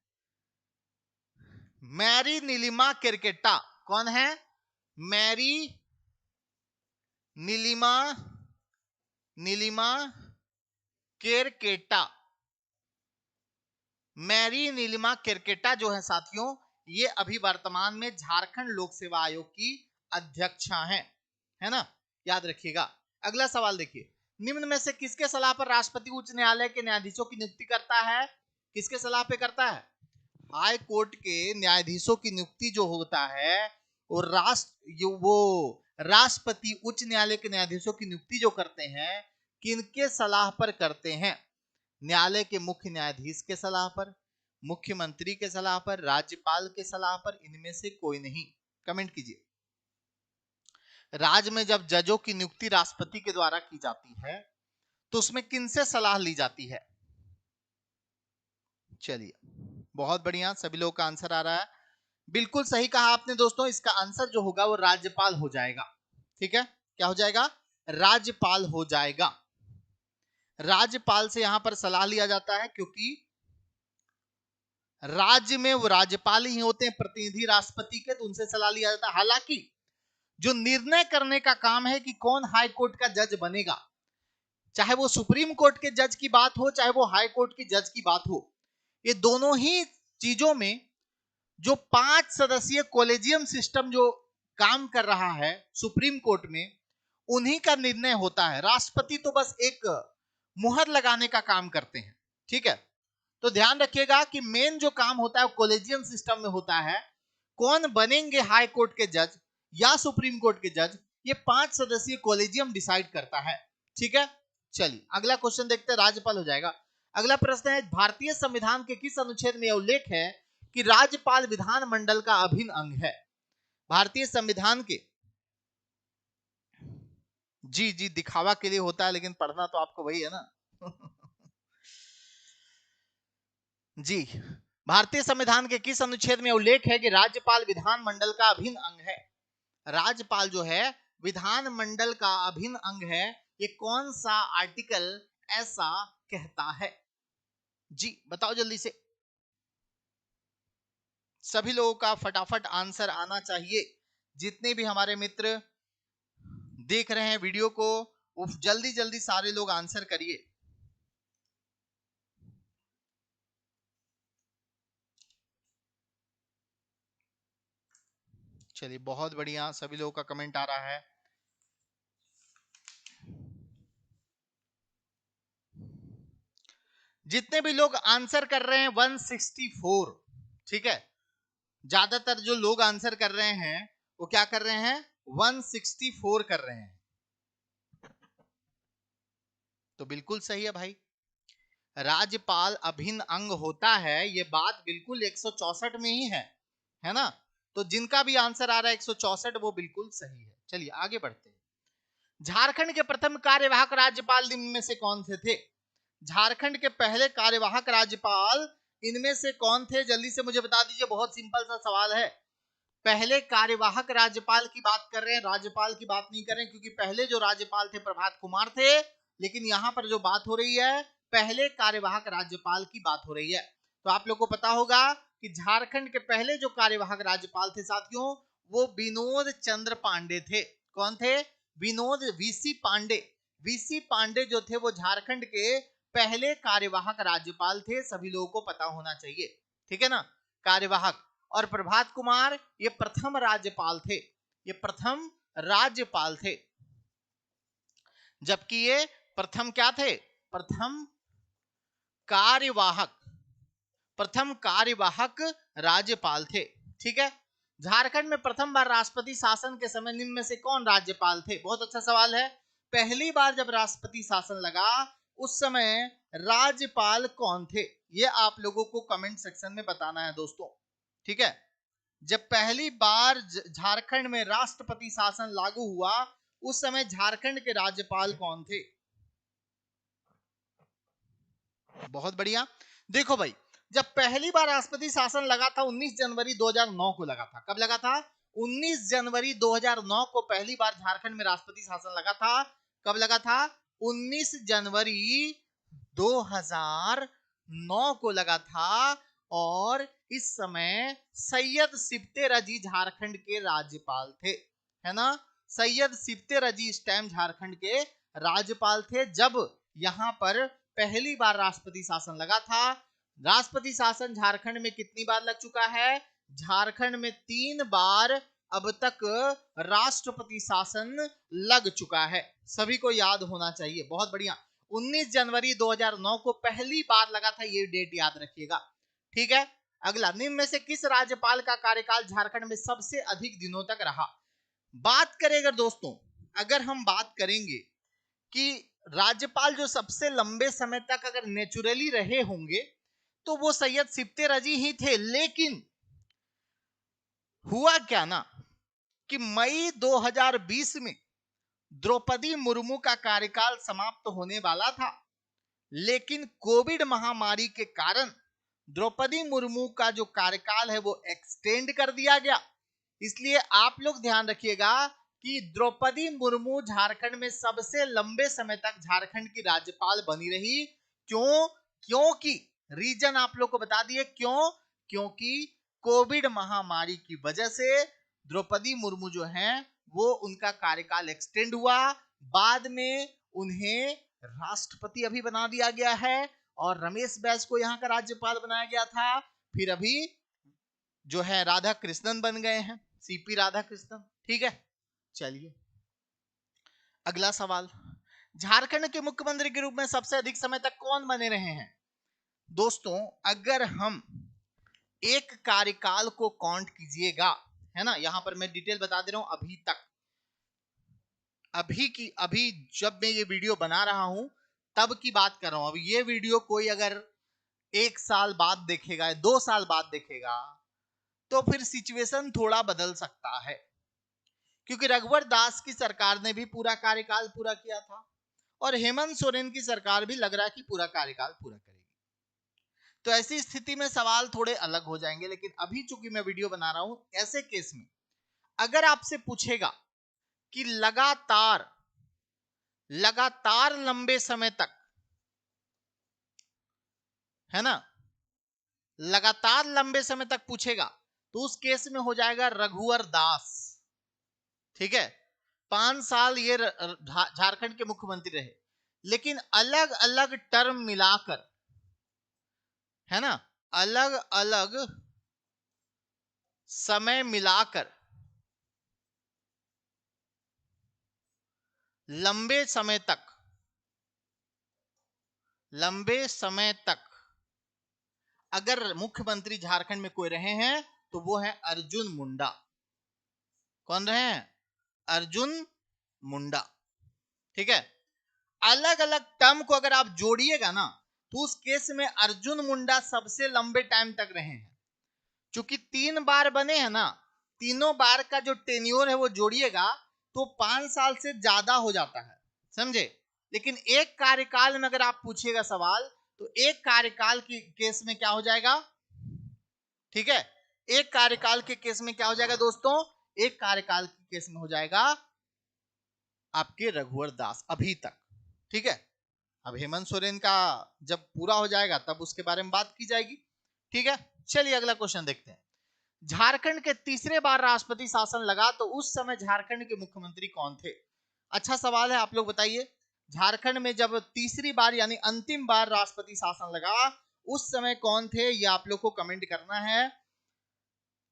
मैरी नीलिमा केरकेटा, कौन है? मैरी नीलिमा, नीलिमा केरकेटा, मैरी नीलिमा केरकेटा जो है साथियों, ये अभी वर्तमान में झारखंड लोक सेवा आयोग की अध्यक्षा हैं, है ना, याद रखिएगा। अगला सवाल देखिए, निम्न में से किसके सलाह पर राष्ट्रपति उच्च न्यायालय के न्यायाधीशों की नियुक्ति करता है? किसके सलाह पे करता है? हाई कोर्ट के न्यायाधीशों की नियुक्ति जो होता है वो राष्ट्रपति उच्च न्यायालय के न्यायाधीशों की नियुक्ति जो करते हैं, किनके सलाह पर करते हैं? न्यायालय के मुख्य न्यायाधीश के सलाह पर, मुख्यमंत्री के सलाह पर, राज्यपाल के सलाह पर, इनमें से कोई नहीं। कमेंट कीजिए। राज्य में जब जजों की नियुक्ति राष्ट्रपति के द्वारा की जाती है तो उसमें किनसे सलाह ली जाती है? चलिए बहुत बढ़िया, सभी लोगों का आंसर आ रहा है। बिल्कुल सही कहा आपने दोस्तों, इसका आंसर जो होगा वो राज्यपाल हो जाएगा, ठीक है, क्या हो जाएगा? राज्यपाल हो जाएगा। राज्यपाल से यहां पर सलाह लिया जाता है क्योंकि राज्य में वो राज्यपाल ही होते हैं, प्रतिनिधि राष्ट्रपति के, तो उनसे सलाह लिया जाता है। हालांकि जो निर्णय करने का काम है कि कौन हाई कोर्ट का जज बनेगा, चाहे वो सुप्रीम कोर्ट के जज की बात हो, चाहे वो हाई कोर्ट की जज की बात हो, ये दोनों ही चीजों में जो 5 सदस्यीय कॉलेजियम सिस्टम जो काम कर रहा है सुप्रीम कोर्ट में, उन्हीं का निर्णय होता है। राष्ट्रपति तो बस एक मुहर लगाने का काम करते हैं, ठीक है। तो ध्यान रखिएगा कि मेन जो काम होता है कॉलेजियम सिस्टम में होता है। कौन बनेंगे हाई कोर्ट के जज या सुप्रीम कोर्ट के जज, ये 5 सदस्यीय कॉलेजियम डिसाइड करता है, ठीक है। चलिए अगला क्वेश्चन देखते हैं, राज्यपाल हो जाएगा। अगला प्रश्न है, भारतीय संविधान के किस अनुच्छेद में यह उल्लेख है कि राज्यपाल विधानमंडल का अभिन्न अंग है? भारतीय संविधान के जी जी, दिखावा के लिए होता है, लेकिन पढ़ना तो आपको वही है ना। जी, भारतीय संविधान के किस अनुच्छेद में उल्लेख है कि राज्यपाल विधानमंडल का अभिन्न अंग है? राज्यपाल जो है विधानमंडल का अभिन्न अंग है, ये कौन सा आर्टिकल ऐसा कहता है? जी बताओ जल्दी से, सभी लोगों का फटाफट आंसर आना चाहिए। जितने भी हमारे मित्र देख रहे हैं वीडियो को, वो जल्दी जल्दी सारे लोग आंसर करिए। चलिए बहुत बढ़िया, सभी लोगों का कमेंट आ रहा है। जितने भी लोग आंसर कर रहे हैं 164, ठीक है, ज्यादातर जो लोग आंसर कर रहे हैं वो क्या कर रहे हैं, 164 कर रहे हैं, तो बिल्कुल सही है भाई। राज्यपाल अभिन्न अंग होता है, ये बात बिल्कुल 164 में ही है ना? तो जिनका भी आंसर आ रहा है 164, वो बिल्कुल सही है। चलिए आगे बढ़ते हैं। झारखंड के प्रथम कार्यवाहक राज्यपाल निम्न में से कौन से थे? झारखंड के पहले कार्यवाहक राज्यपाल इनमें से कौन थे? जल्दी से मुझे बता दीजिए, बहुत सिंपल सा सवाल है। पहले कार्यवाहक राज्यपाल की बात कर रहे हैं, राज्यपाल की बात नहीं कर रहे हैं, क्योंकि पहले जो राज्यपाल थे प्रभात कुमार थे, लेकिन यहां पर जो बात हो रही है पहले कार्यवाहक राज्यपाल की बात हो रही है। तो आप लोग को पता होगा कि झारखंड के पहले जो कार्यवाहक राज्यपाल थे साथियों, वो विनोद चंद्र पांडे थे। कौन थे? विनोद वीसी पांडे। वीसी पांडे जो थे वो झारखंड के पहले कार्यवाहक राज्यपाल थे, सभी लोगों को पता होना चाहिए, ठीक है ना? कार्यवाहक। और प्रभात कुमार ये प्रथम राज्यपाल थे, ये प्रथम राज्यपाल थे, जबकि ये प्रथम क्या थे? प्रथम कार्यवाहक, प्रथम कार्यवाहक राज्यपाल थे, ठीक है। झारखंड में प्रथम बार राष्ट्रपति शासन के समय निम्न में से कौन राज्यपाल थे? बहुत अच्छा सवाल है। पहली बार जब राष्ट्रपति शासन लगा उस समय राज्यपाल कौन थे? ये आप लोगों को कमेंट सेक्शन में बताना है दोस्तों, ठीक है। जब पहली बार झारखंड में राष्ट्रपति शासन लागू हुआ उस समय झारखंड के राज्यपाल कौन थे? बहुत बढ़िया। देखो भाई, जब पहली बार राष्ट्रपति शासन लगा था 19 जनवरी 2009 को लगा था। कब लगा था? 19 जनवरी 2009 को पहली बार झारखंड में राष्ट्रपति शासन लगा था। कब लगा था? 19 जनवरी 2009 को लगा था। और इस समय सैयद सिप्ते रजी झारखंड के राज्यपाल थे, है ना? सैयद सिप्ते रजी इस टाइम झारखंड के राज्यपाल थे जब यहां पर पहली बार राष्ट्रपति शासन लगा था। राष्ट्रपति शासन झारखंड में कितनी बार लग चुका है? झारखंड में 3 बार अब तक राष्ट्रपति शासन लग चुका है, सभी को याद होना चाहिए। बहुत बढ़िया। 19 जनवरी 2009 को पहली बार लगा था, ये डेट याद रखिएगा, ठीक है। अगला, निम्न में से किस राज्यपाल का कार्यकाल झारखंड में सबसे अधिक दिनों तक रहा? बात करें दोस्तों, अगर हम बात करेंगे कि राज्यपाल जो सबसे लंबे समय तक अगर नेचुरली रहे होंगे तो वो सैयद सिप्ते रजी ही थे। लेकिन हुआ क्या ना कि मई 2020 में द्रौपदी मुर्मू का कार्यकाल समाप्त होने वाला था, लेकिन कोविड महामारी के कारण द्रौपदी मुर्मू का जो कार्यकाल है वो एक्सटेंड कर दिया गया। इसलिए आप लोग ध्यान रखिएगा कि द्रौपदी मुर्मू झारखंड में सबसे लंबे समय तक झारखंड की राज्यपाल बनी रही। क्यों? क्योंकि रीजन आप लोग को बता दिए क्यों। क्योंकि कोविड महामारी की वजह से द्रौपदी मुर्मू जो हैं वो उनका कार्यकाल एक्सटेंड हुआ, बाद में उन्हें राष्ट्रपति अभी बना दिया गया है और रमेश बैस को यहाँ का राज्यपाल बनाया गया था। फिर अभी जो है राधा कृष्णन बन गए हैं, सीपी राधा कृष्णन, ठीक है। चलिए अगला सवाल, झारखंड के मुख्यमंत्री के रूप में सबसे अधिक समय तक कौन बने रहे हैं? दोस्तों अगर हम एक कार्यकाल को काउंट कीजिएगा, है ना, यहां पर मैं डिटेल बता दे रहा हूं, अभी तक, अभी जब मैं ये वीडियो बना रहा हूं तब की बात कर रहा हूं। अब ये वीडियो कोई अगर 1 साल बाद देखेगा, 2 साल बाद देखेगा, तो फिर सिचुएशन थोड़ा बदल सकता है। क्योंकि रघुवर दास की सरकार ने भी पूरा कार्यकाल पूरा किया था और हेमंत सोरेन की सरकार भी लग रहा है कि पूरा कार्यकाल पूरा करेगी। तो ऐसी स्थिति में सवाल थोड़े अलग हो जाएंगे, लेकिन अभी चूंकि मैं वीडियो बना रहा हूं, ऐसे केस में अगर आपसे पूछेगा कि लगातार लंबे समय तक, है ना, लगातार लंबे समय तक पूछेगा तो उस केस में हो जाएगा रघुवर दास। ठीक है, 5 साल ये झारखंड के मुख्यमंत्री रहे, लेकिन अलग अलग टर्म मिलाकर, है ना, अलग अलग समय मिलाकर लंबे समय तक अगर मुख्यमंत्री झारखंड में कोई रहे हैं तो वो है अर्जुन मुंडा। कौन रहे हैं? अर्जुन मुंडा। ठीक है, अलग अलग टर्म को अगर आप जोड़िएगा ना तो उस केस में अर्जुन मुंडा सबसे लंबे टाइम तक रहे हैं। चूंकि 3 बार बने हैं ना, तीनों बार का जो टेन्योर है वो जोड़िएगा तो 5 साल से ज्यादा हो जाता है, समझे। लेकिन एक कार्यकाल में अगर आप पूछिएगा सवाल तो एक कार्यकाल के केस में क्या हो जाएगा? ठीक है, एक कार्यकाल के केस में क्या हो जाएगा दोस्तों? एक कार्यकाल के केस में हो जाएगा आपके रघुवर दास अभी तक। ठीक है, अब हेमंत सोरेन का जब पूरा हो जाएगा तब उसके बारे में बात की जाएगी। ठीक है, चलिए अगला क्वेश्चन देखते हैं। झारखंड के तीसरे बार राष्ट्रपति शासन लगा तो उस समय झारखंड के मुख्यमंत्री कौन थे? अच्छा सवाल है, आप लोग बताइए। झारखंड में जब तीसरी बार यानी अंतिम बार राष्ट्रपति शासन लगा उस समय कौन थे? ये आप लोग को कमेंट करना है।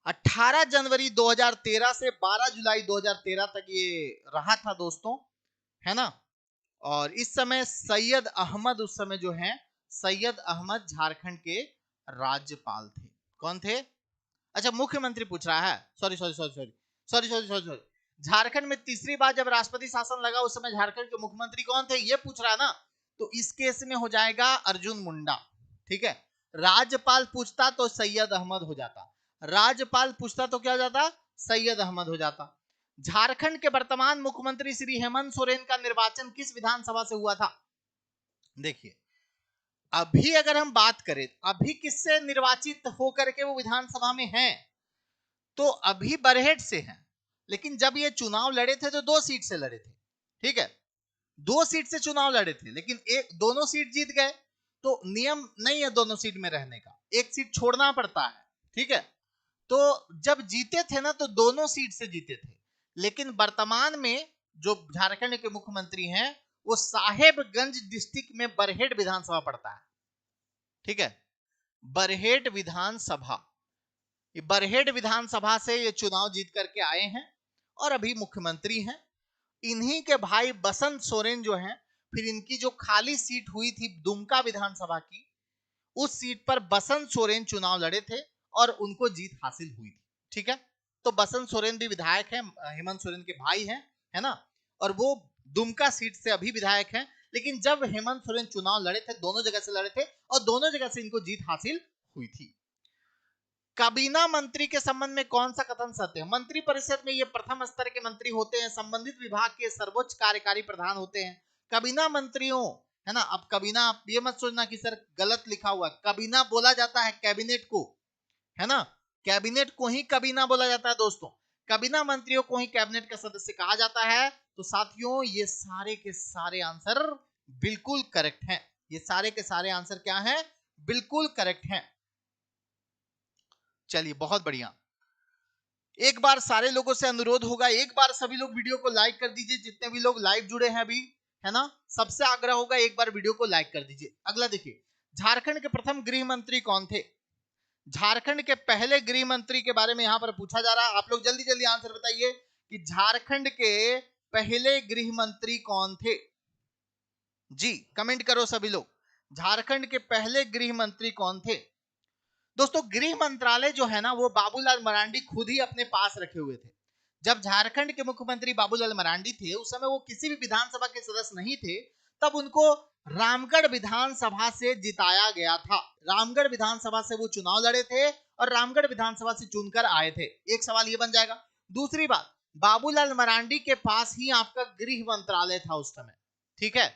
18 जनवरी 2013 से 12 जुलाई 2013 तक ये रहा था दोस्तों, है ना। और इस समय सैयद अहमद, उस समय जो है सैयद अहमद झारखंड के राज्यपाल थे। कौन थे? अच्छा मुख्यमंत्री पूछ रहा है, सॉरी। झारखंड में तीसरी बार जब राष्ट्रपति शासन लगा उस समय झारखंड के मुख्यमंत्री कौन थे ये पूछ रहा है ना, तो इस केस में हो जाएगा अर्जुन मुंडा। ठीक है, राज्यपाल पूछता तो सैयद अहमद हो जाता, राज्यपाल पूछता तो क्या हो जाता? सैयद अहमद हो जाता। झारखंड के वर्तमान मुख्यमंत्री श्री हेमंत सोरेन का निर्वाचन किस विधानसभा से हुआ था? देखिए, अभी अगर हम बात करें अभी किससे निर्वाचित होकर के वो विधानसभा में हैं, तो अभी बरहेट से हैं। लेकिन जब ये चुनाव लड़े थे तो 2 सीट से लड़े थे। ठीक है, 2 सीट से चुनाव लड़े थे, लेकिन दोनों सीट जीत गए। तो नियम नहीं है दोनों सीट में रहने का, एक सीट छोड़ना पड़ता है। ठीक है, तो जब जीते थे ना तो दोनों सीट से जीते थे। लेकिन वर्तमान में जो झारखंड के मुख्यमंत्री हैं वो साहेबगंज डिस्ट्रिक्ट में बरहेट विधानसभा पड़ता है। ठीक है, बरहेट विधानसभा, ये बरहेट विधानसभा से ये चुनाव जीत करके आए हैं और अभी मुख्यमंत्री हैं। इन्हीं के भाई बसंत सोरेन जो हैं, फिर इनकी जो खाली सीट हुई थी दुमका विधानसभा की, उस सीट पर बसंत सोरेन चुनाव लड़े थे और उनको जीत हासिल हुई थी। ठीक है, तो बसंत सोरेन भी विधायक हैं, हेमंत सोरेन के भाई हैं, है ना, और वो दुमका सीट से अभी विधायक हैं। लेकिन जब हेमंत सोरेन चुनाव लड़े थे दोनों जगह से लड़े थे और दोनों जगह से इनको जीत हासिल हुई थी। काबीना मंत्री के संबंध में कौन सा कथन सत्य है? मंत्री परिषद में ये प्रथम स्तर के मंत्री होते हैं, संबंधित विभाग के सर्वोच्च कार्यकारी प्रधान होते हैं। काबीना मंत्रियों, है ना, अब काबीना आप ये मत सोचना कि सर गलत लिखा हुआ है, काबीना बोला जाता है कैबिनेट को, है ना, कैबिनेट को ही काबीना बोला जाता है दोस्तों, काबीना मंत्रियों को ही कैबिनेट का सदस्य कहा जाता है। तो साथियों ये सारे के सारे आंसर बिल्कुल करेक्ट हैं, ये सारे के सारे आंसर क्या हैं? बिल्कुल करेक्ट हैं। चलिए बहुत बढ़िया, एक बार सारे लोगों से अनुरोध होगा, एक बार सभी लोग वीडियो को लाइक कर दीजिए, जितने भी लोग लाइव जुड़े हैं अभी, है ना, सबसे आग्रह होगा एक बार वीडियो को लाइक कर दीजिए। अगला देखिए, झारखंड के प्रथम गृह मंत्री कौन थे? झारखंड के पहले गृह मंत्री के बारे में यहां पर पूछा जा रहा है, आप लोग जल्दी जल्दी आंसर बताइए कि झारखंड के पहले गृह मंत्री कौन थे? जी कमेंट करो सभी लोग, झारखंड के पहले गृह मंत्री कौन थे? दोस्तों गृह मंत्रालय जो है ना वो बाबूलाल मरांडी खुद ही अपने पास रखे हुए थे। जब झारखंड के मुख्यमंत्री बाबूलाल मरांडी थे उस समय वो किसी भी विधानसभा के सदस्य नहीं थे, तब उनको रामगढ़ विधानसभा से जिताया गया था। रामगढ़ विधानसभा से वो चुनाव लड़े थे और रामगढ़ विधानसभा से चुनकर आए थे। एक सवाल ये बन जाएगा। दूसरी बात, बाबूलाल मरांडी के पास ही आपका गृह मंत्रालय था उस समय, ठीक है।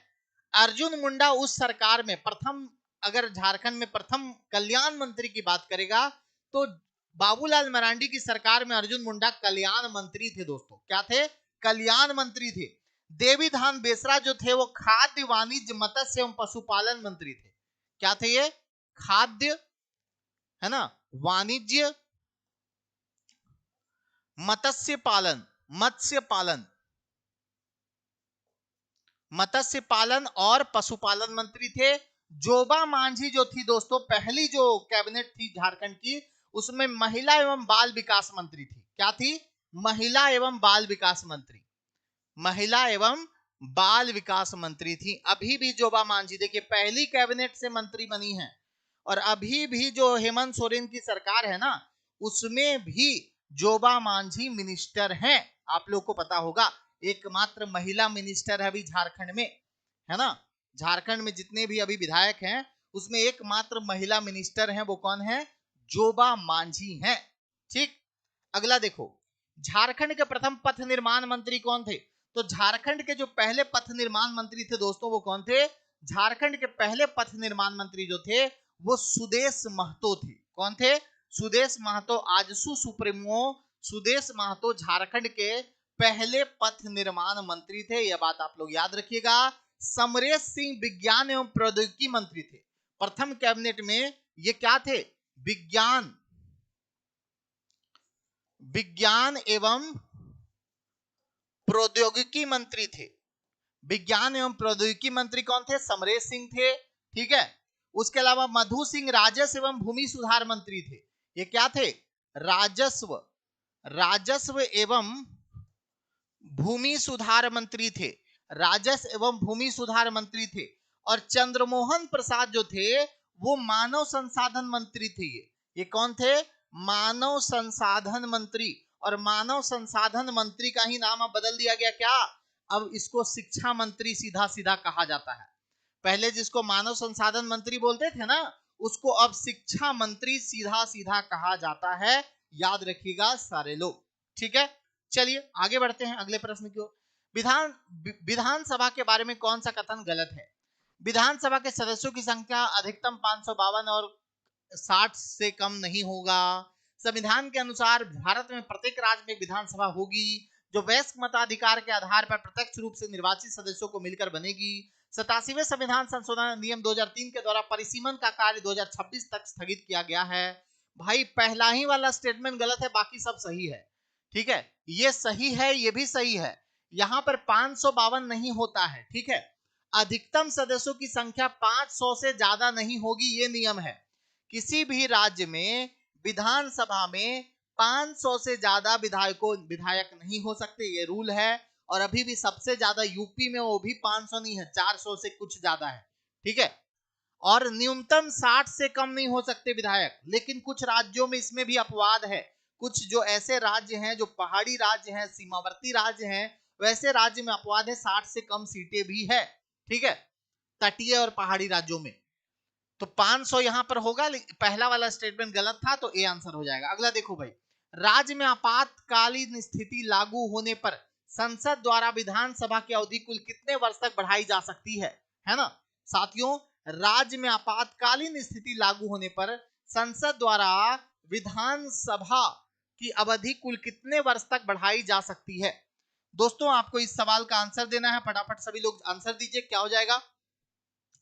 अर्जुन मुंडा उस सरकार में प्रथम, अगर झारखंड में प्रथम कल्याण मंत्री की बात करेगा तो बाबूलाल मरांडी की सरकार में अर्जुन मुंडा कल्याण मंत्री थे दोस्तों। क्या थे? कल्याण मंत्री थे। देवीधान बेसरा जो थे वो खाद्य वाणिज्य मत्स्य एवं पशुपालन मंत्री थे। क्या थे ये? खाद्य, है ना, वाणिज्य, मत्स्य पालन, मत्स्य पालन, मत्स्य पालन और पशुपालन मंत्री थे। जोबा मांझी जो थी दोस्तों, पहली जो कैबिनेट थी झारखंड की, उसमें महिला एवं बाल विकास मंत्री थी। क्या थी? महिला एवं बाल विकास मंत्री, महिला एवं बाल विकास मंत्री थी। अभी भी जोबा मांझी देखिए पहली कैबिनेट से मंत्री बनी है, और अभी भी जो हेमंत सोरेन की सरकार है ना, उसमें भी जोबा मांझी मिनिस्टर हैं। आप लोग को पता होगा, एकमात्र महिला मिनिस्टर है अभी झारखंड में, है ना। झारखंड में जितने भी अभी विधायक हैं उसमें एकमात्र महिला मिनिस्टर हैं, वो कौन है? जोबा मांझी हैं। ठीक, अगला देखो, झारखंड के प्रथम पथ निर्माण मंत्री कौन थे? तो झारखंड के जो पहले पथ निर्माण मंत्री थे दोस्तों, वो कौन थे? झारखंड के पहले पथ निर्माण मंत्री जो थे वो सुदेश महतो थे। कौन थे? सुदेश महतो। आजसू सुप्रीमो सुदेश महतो झारखंड के पहले पथ निर्माण मंत्री थे, यह बात आप लोग याद रखिएगा। समरेश सिंह विज्ञान एवं प्रौद्योगिकी मंत्री थे। प्रथम कैबिनेट में ये क्या थे? विज्ञान, विज्ञान एवं प्रौद्योगिकी मंत्री थे। विज्ञान एवं प्रौद्योगिकी मंत्री कौन थे? समरेश सिंह थे, ठीक है। उसके अलावा मधु सिंह राजस्व एवं भूमि सुधार मंत्री थे। ये क्या थे? राजस्व, राजस्व एवं भूमि सुधार मंत्री थे। राजस्व एवं भूमि सुधार मंत्री थे। और चंद्रमोहन प्रसाद जो थे वो मानव संसाधन मंत्री थे। ये कौन थे? मानव संसाधन मंत्री। और मानव संसाधन मंत्री का ही नाम अब बदल दिया गया। क्या? अब इसको शिक्षा मंत्री सीधा सीधा कहा जाता है। पहले जिसको मानव संसाधन मंत्री बोलते थे ना, उसको अब शिक्षा मंत्री सीधा सीधा कहा जाता है। याद रखिएगा सारे लोग, ठीक है। चलिए आगे बढ़ते हैं अगले प्रश्न की ओर। विधानसभा के बारे में कौन सा कथन गलत है? विधानसभा के सदस्यों की संख्या अधिकतम 552 और 60 से कम नहीं होगा। संविधान के अनुसार भारत में प्रत्येक राज्य में विधानसभा होगी जो वयस्क मताधिकार के आधार पर प्रत्यक्ष रूप से निर्वाचित सदस्यों को मिलकर बनेगी। 87वें संविधान संशोधन नियम 2003 के द्वारा परिसीमन का कार्य 2026 तक स्थगित किया गया है। भाई पहला ही वाला स्टेटमेंट गलत है, बाकी सब सही है, ठीक है। ये सही है, ये भी सही है। यहां पर 552 नहीं होता है, ठीक है। अधिकतम सदस्यों की संख्या 500 से ज्यादा नहीं होगी, ये नियम है। किसी भी राज्य में विधानसभा में 500 से ज्यादा विधायक नहीं हो सकते, ये रूल है। और अभी भी सबसे ज्यादा यूपी में, वो भी 500 नहीं है, 400 से कुछ ज्यादा है, ठीक है। और न्यूनतम 60 से कम नहीं हो सकते विधायक। लेकिन कुछ राज्यों में इसमें भी अपवाद है। कुछ जो ऐसे राज्य हैं जो पहाड़ी राज्य हैं, सीमावर्ती राज्य हैं, वैसे राज्य में अपवाद है, 60 से कम सीटें भी है, ठीक है, तटीय और पहाड़ी राज्यों में। तो 500 यहां पर होगा, पहला वाला स्टेटमेंट गलत था, तो ए आंसर हो जाएगा। अगला देखो भाई, राज्य में आपातकालीन स्थिति लागू होने पर संसद द्वारा विधानसभा की अवधि कुल कितने वर्ष तक बढ़ाई जा सकती है ना साथियों। राज्य में आपातकालीन स्थिति लागू होने पर संसद द्वारा विधानसभा की अवधि कुल कितने वर्ष तक बढ़ाई जा सकती है? दोस्तों आपको इस सवाल का आंसर देना है, फटाफट सभी लोग आंसर दीजिए, क्या हो जाएगा।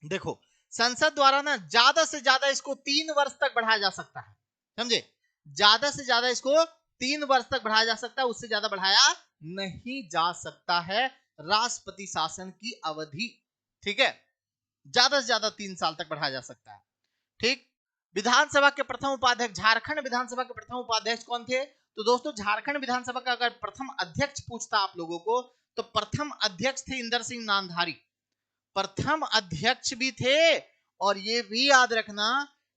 देखो, संसद द्वारा ना ज्यादा से ज्यादा इसको 3 वर्ष तक बढ़ाया जा सकता है, समझे। ज्यादा से ज्यादा इसको 3 वर्ष तक बढ़ाया जा सकता है, उससे ज्यादा बढ़ाया नहीं जा सकता है राष्ट्रपति शासन की अवधि, ठीक है। ज्यादा से ज्यादा 3 साल तक बढ़ाया जा सकता है, ठीक। विधानसभा के प्रथम उपाध्यक्ष, झारखंड विधानसभा के प्रथम उपाध्यक्ष कौन थे? तो दोस्तों झारखंड विधानसभा का अगर प्रथम अध्यक्ष पूछता आप लोगों को, तो प्रथम अध्यक्ष थे इंदर सिंह नामधारी। प्रथम अध्यक्ष भी थे, और ये भी याद रखना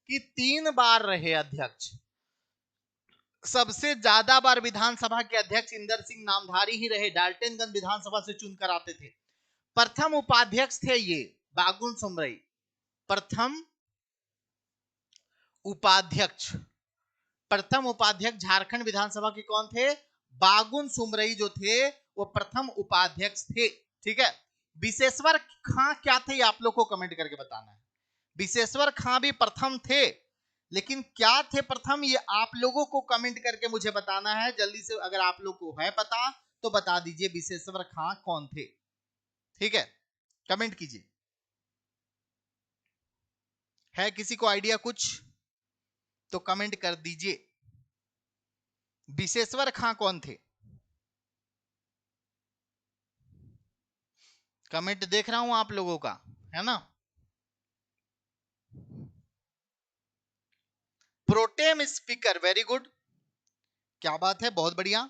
कि 3 बार रहे अध्यक्ष। सबसे ज्यादा बार विधानसभा के अध्यक्ष इंदर सिंह नामधारी ही रहे, डाल्टनगंज विधानसभा से चुनकर आते थे। प्रथम उपाध्यक्ष थे ये बागुन सुमरई, प्रथम उपाध्यक्ष। प्रथम उपाध्यक्ष झारखंड विधानसभा के कौन थे? बागुन सुमरई जो थे वो प्रथम उपाध्यक्ष थे। ठीक है, विशेश्वर खां क्या थे ये आप लोग को कमेंट करके बताना है। विशेश्वर खां भी प्रथम थे, लेकिन क्या थे प्रथम ये आप लोगों को कमेंट करके मुझे बताना है जल्दी से। अगर आप लोग को है पता तो बता दीजिए विशेश्वर खां कौन थे। ठीक है, कमेंट कीजिए। है किसी को आइडिया कुछ तो कमेंट कर दीजिए, विशेश्वर खां कौन थे। कमेंट देख रहा हूं आप लोगों का, है ना। प्रोटेम स्पीकर, वेरी गुड, क्या बात है, बहुत बढ़िया।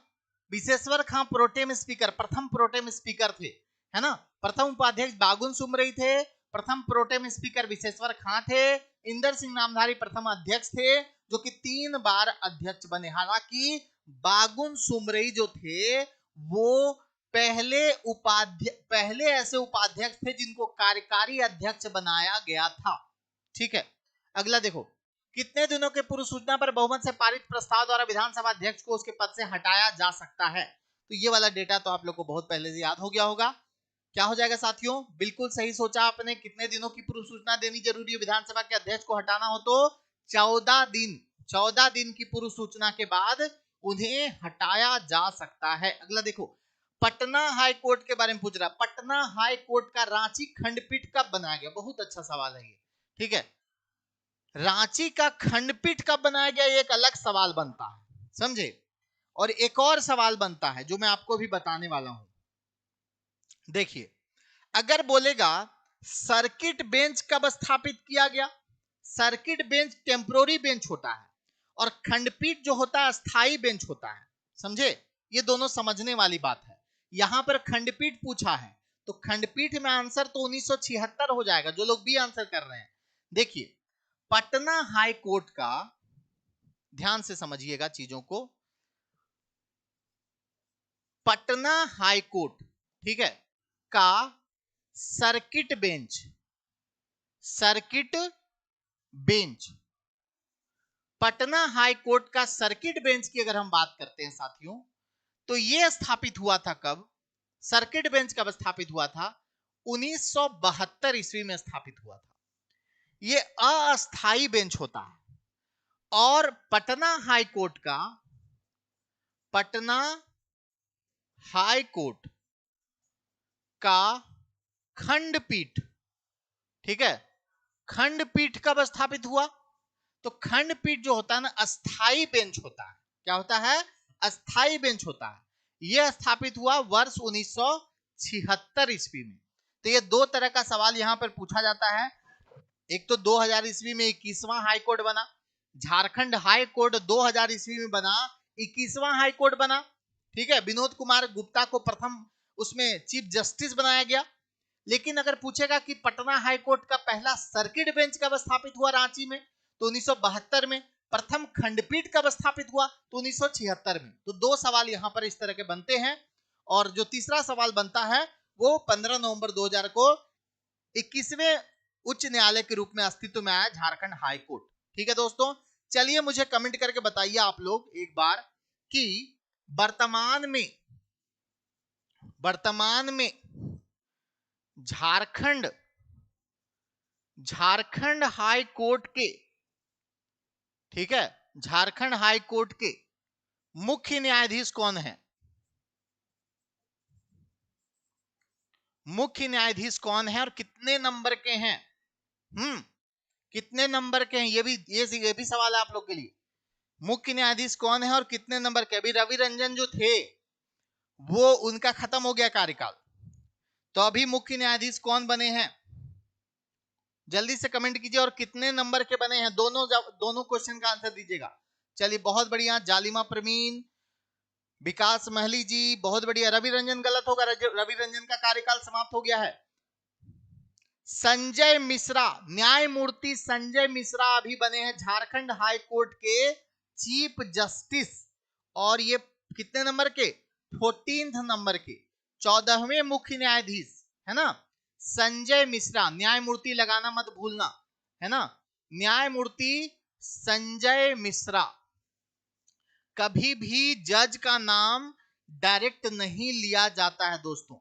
विशेश्वर खां प्रोटेम स्पीकर, प्रथम प्रोटेम स्पीकर थे, है ना। प्रथम उपाध्यक्ष बागुन सुमरई थे, प्रथम प्रोटेम स्पीकर विशेश्वर खां थे, इंदर सिंह नामधारी प्रथम अध्यक्ष थे जो कि 3 बार अध्यक्ष बने। हालांकि बागुन सुमरई जो थे वो पहले ऐसे उपाध्यक्ष थे जिनको कार्यकारी अध्यक्ष बनाया गया था। ठीक है, अगला देखो, कितने दिनों के पूर्व सूचना पर बहुमत से पारित प्रस्ताव द्वारा विधानसभा अध्यक्ष को उसके पद से हटाया जा सकता है। तो ये वाला डेटा तो आप लोग को बहुत पहले से याद हो गया होगा। क्या हो जाएगा साथियों, बिल्कुल सही सोचा आपने। कितने दिनों की पूर्व सूचना देनी जरूरी है विधानसभा के अध्यक्ष को हटाना हो तो 14 दिन की पूर्व सूचना के बाद उन्हें हटाया जा सकता है। अगला देखो, पटना हाई कोर्ट के बारे में पूछ रहा है। पटना हाई कोर्ट का रांची खंडपीठ कब बनाया गया, बहुत अच्छा सवाल है ये। ठीक है, रांची का खंडपीठ कब बनाया गया एक अलग सवाल बनता है, समझे। और एक और सवाल बनता है जो मैं आपको भी बताने वाला हूं। देखिए, अगर बोलेगा सर्किट बेंच कब स्थापित किया गया, सर्किट बेंच टेम्पोररी बेंच होता है और खंडपीठ जो होता है स्थायी बेंच होता है, समझे। ये दोनों समझने वाली बात है। यहां पर खंडपीठ पूछा है तो खंडपीठ में आंसर तो 1976 हो जाएगा, जो लोग भी आंसर कर रहे हैं। देखिए, पटना हाई कोर्ट का, ध्यान से समझिएगा चीजों को, पटना हाई कोर्ट, ठीक है, का circuit bench, Patna high court का सर्किट बेंच की अगर हम बात करते हैं साथियों, तो यह स्थापित हुआ था कब, सर्किट बेंच कब स्थापित हुआ था, 1972 ईस्वी में स्थापित हुआ था। यह अस्थाई बेंच होता है। और पटना हाई कोर्ट का खंडपीठ, ठीक है, खंडपीठ कब स्थापित हुआ, तो खंडपीठ जो होता है ना अस्थाई बेंच होता है। क्या होता है, अस्थाई बेंच होता है। यह स्थापित हुआ वर्ष 1976 ईस्वी में। तो ये दो तरह का सवाल यहां पर पूछा जाता है। एक तो 2000 ईस्वी में 21वां हाई कोर्ट बना, झारखंड हाई कोर्ट 2000 ईस्वी में बना, 21वां हाई कोर्ट बना। ठीक है, विनोद कुमार गुप्ता को प्रथम उसमें चीफ जस्टिस बनाया गया। लेकिन अगर पूछेगा कि पटना हाई कोर्ट का पहला सर्किट बेंच कब स्थापित हुआ रांची में, तो 1972 में। प्रथम खंडपीठ कब स्थापित हुआ, तो 1976 में। तो दो सवाल यहां पर इस तरह के बनते हैं। और जो तीसरा सवाल बनता है वो 15 नवंबर 2000 को 21वें उच्च न्यायालय के रूप में अस्तित्व में आया, झारखंड हाई कोर्ट। ठीक है दोस्तों, चलिए मुझे कमेंट करके बताइए आप लोग एक बार कि वर्तमान में झारखंड हाई कोर्ट के, ठीक है, झारखंड हाई कोर्ट के मुख्य न्यायाधीश कौन है, मुख्य न्यायाधीश कौन है और कितने नंबर के हैं। कितने नंबर के हैं, ये भी सवाल है आप लोग के लिए। मुख्य न्यायाधीश कौन है और कितने नंबर के। अभी रवि रंजन जो थे वो उनका खत्म हो गया कार्यकाल, तो अभी मुख्य न्यायाधीश कौन बने हैं, जल्दी से कमेंट कीजिए। और कितने नंबर के बने हैं, दोनों क्वेश्चन का आंसर दीजिएगा। चलिए बहुत बढ़िया, जालिमा प्रवीण, विकास महली जी, बहुत बढ़िया। रवि रंजन गलत होगा, रवि रंजन का कार्यकाल समाप्त हो गया है। संजय मिश्रा, न्यायमूर्ति संजय मिश्रा अभी बने हैं झारखंड हाई कोर्ट के चीफ जस्टिस। और ये कितने नंबर के, 14th नंबर के, 14वें मुख्य न्यायाधीश, है ना, संजय मिश्रा। न्यायमूर्ति लगाना मत भूलना, है ना, न्यायमूर्ति संजय मिश्रा कभी भी जज का नाम डायरेक्ट नहीं लिया जाता है दोस्तों,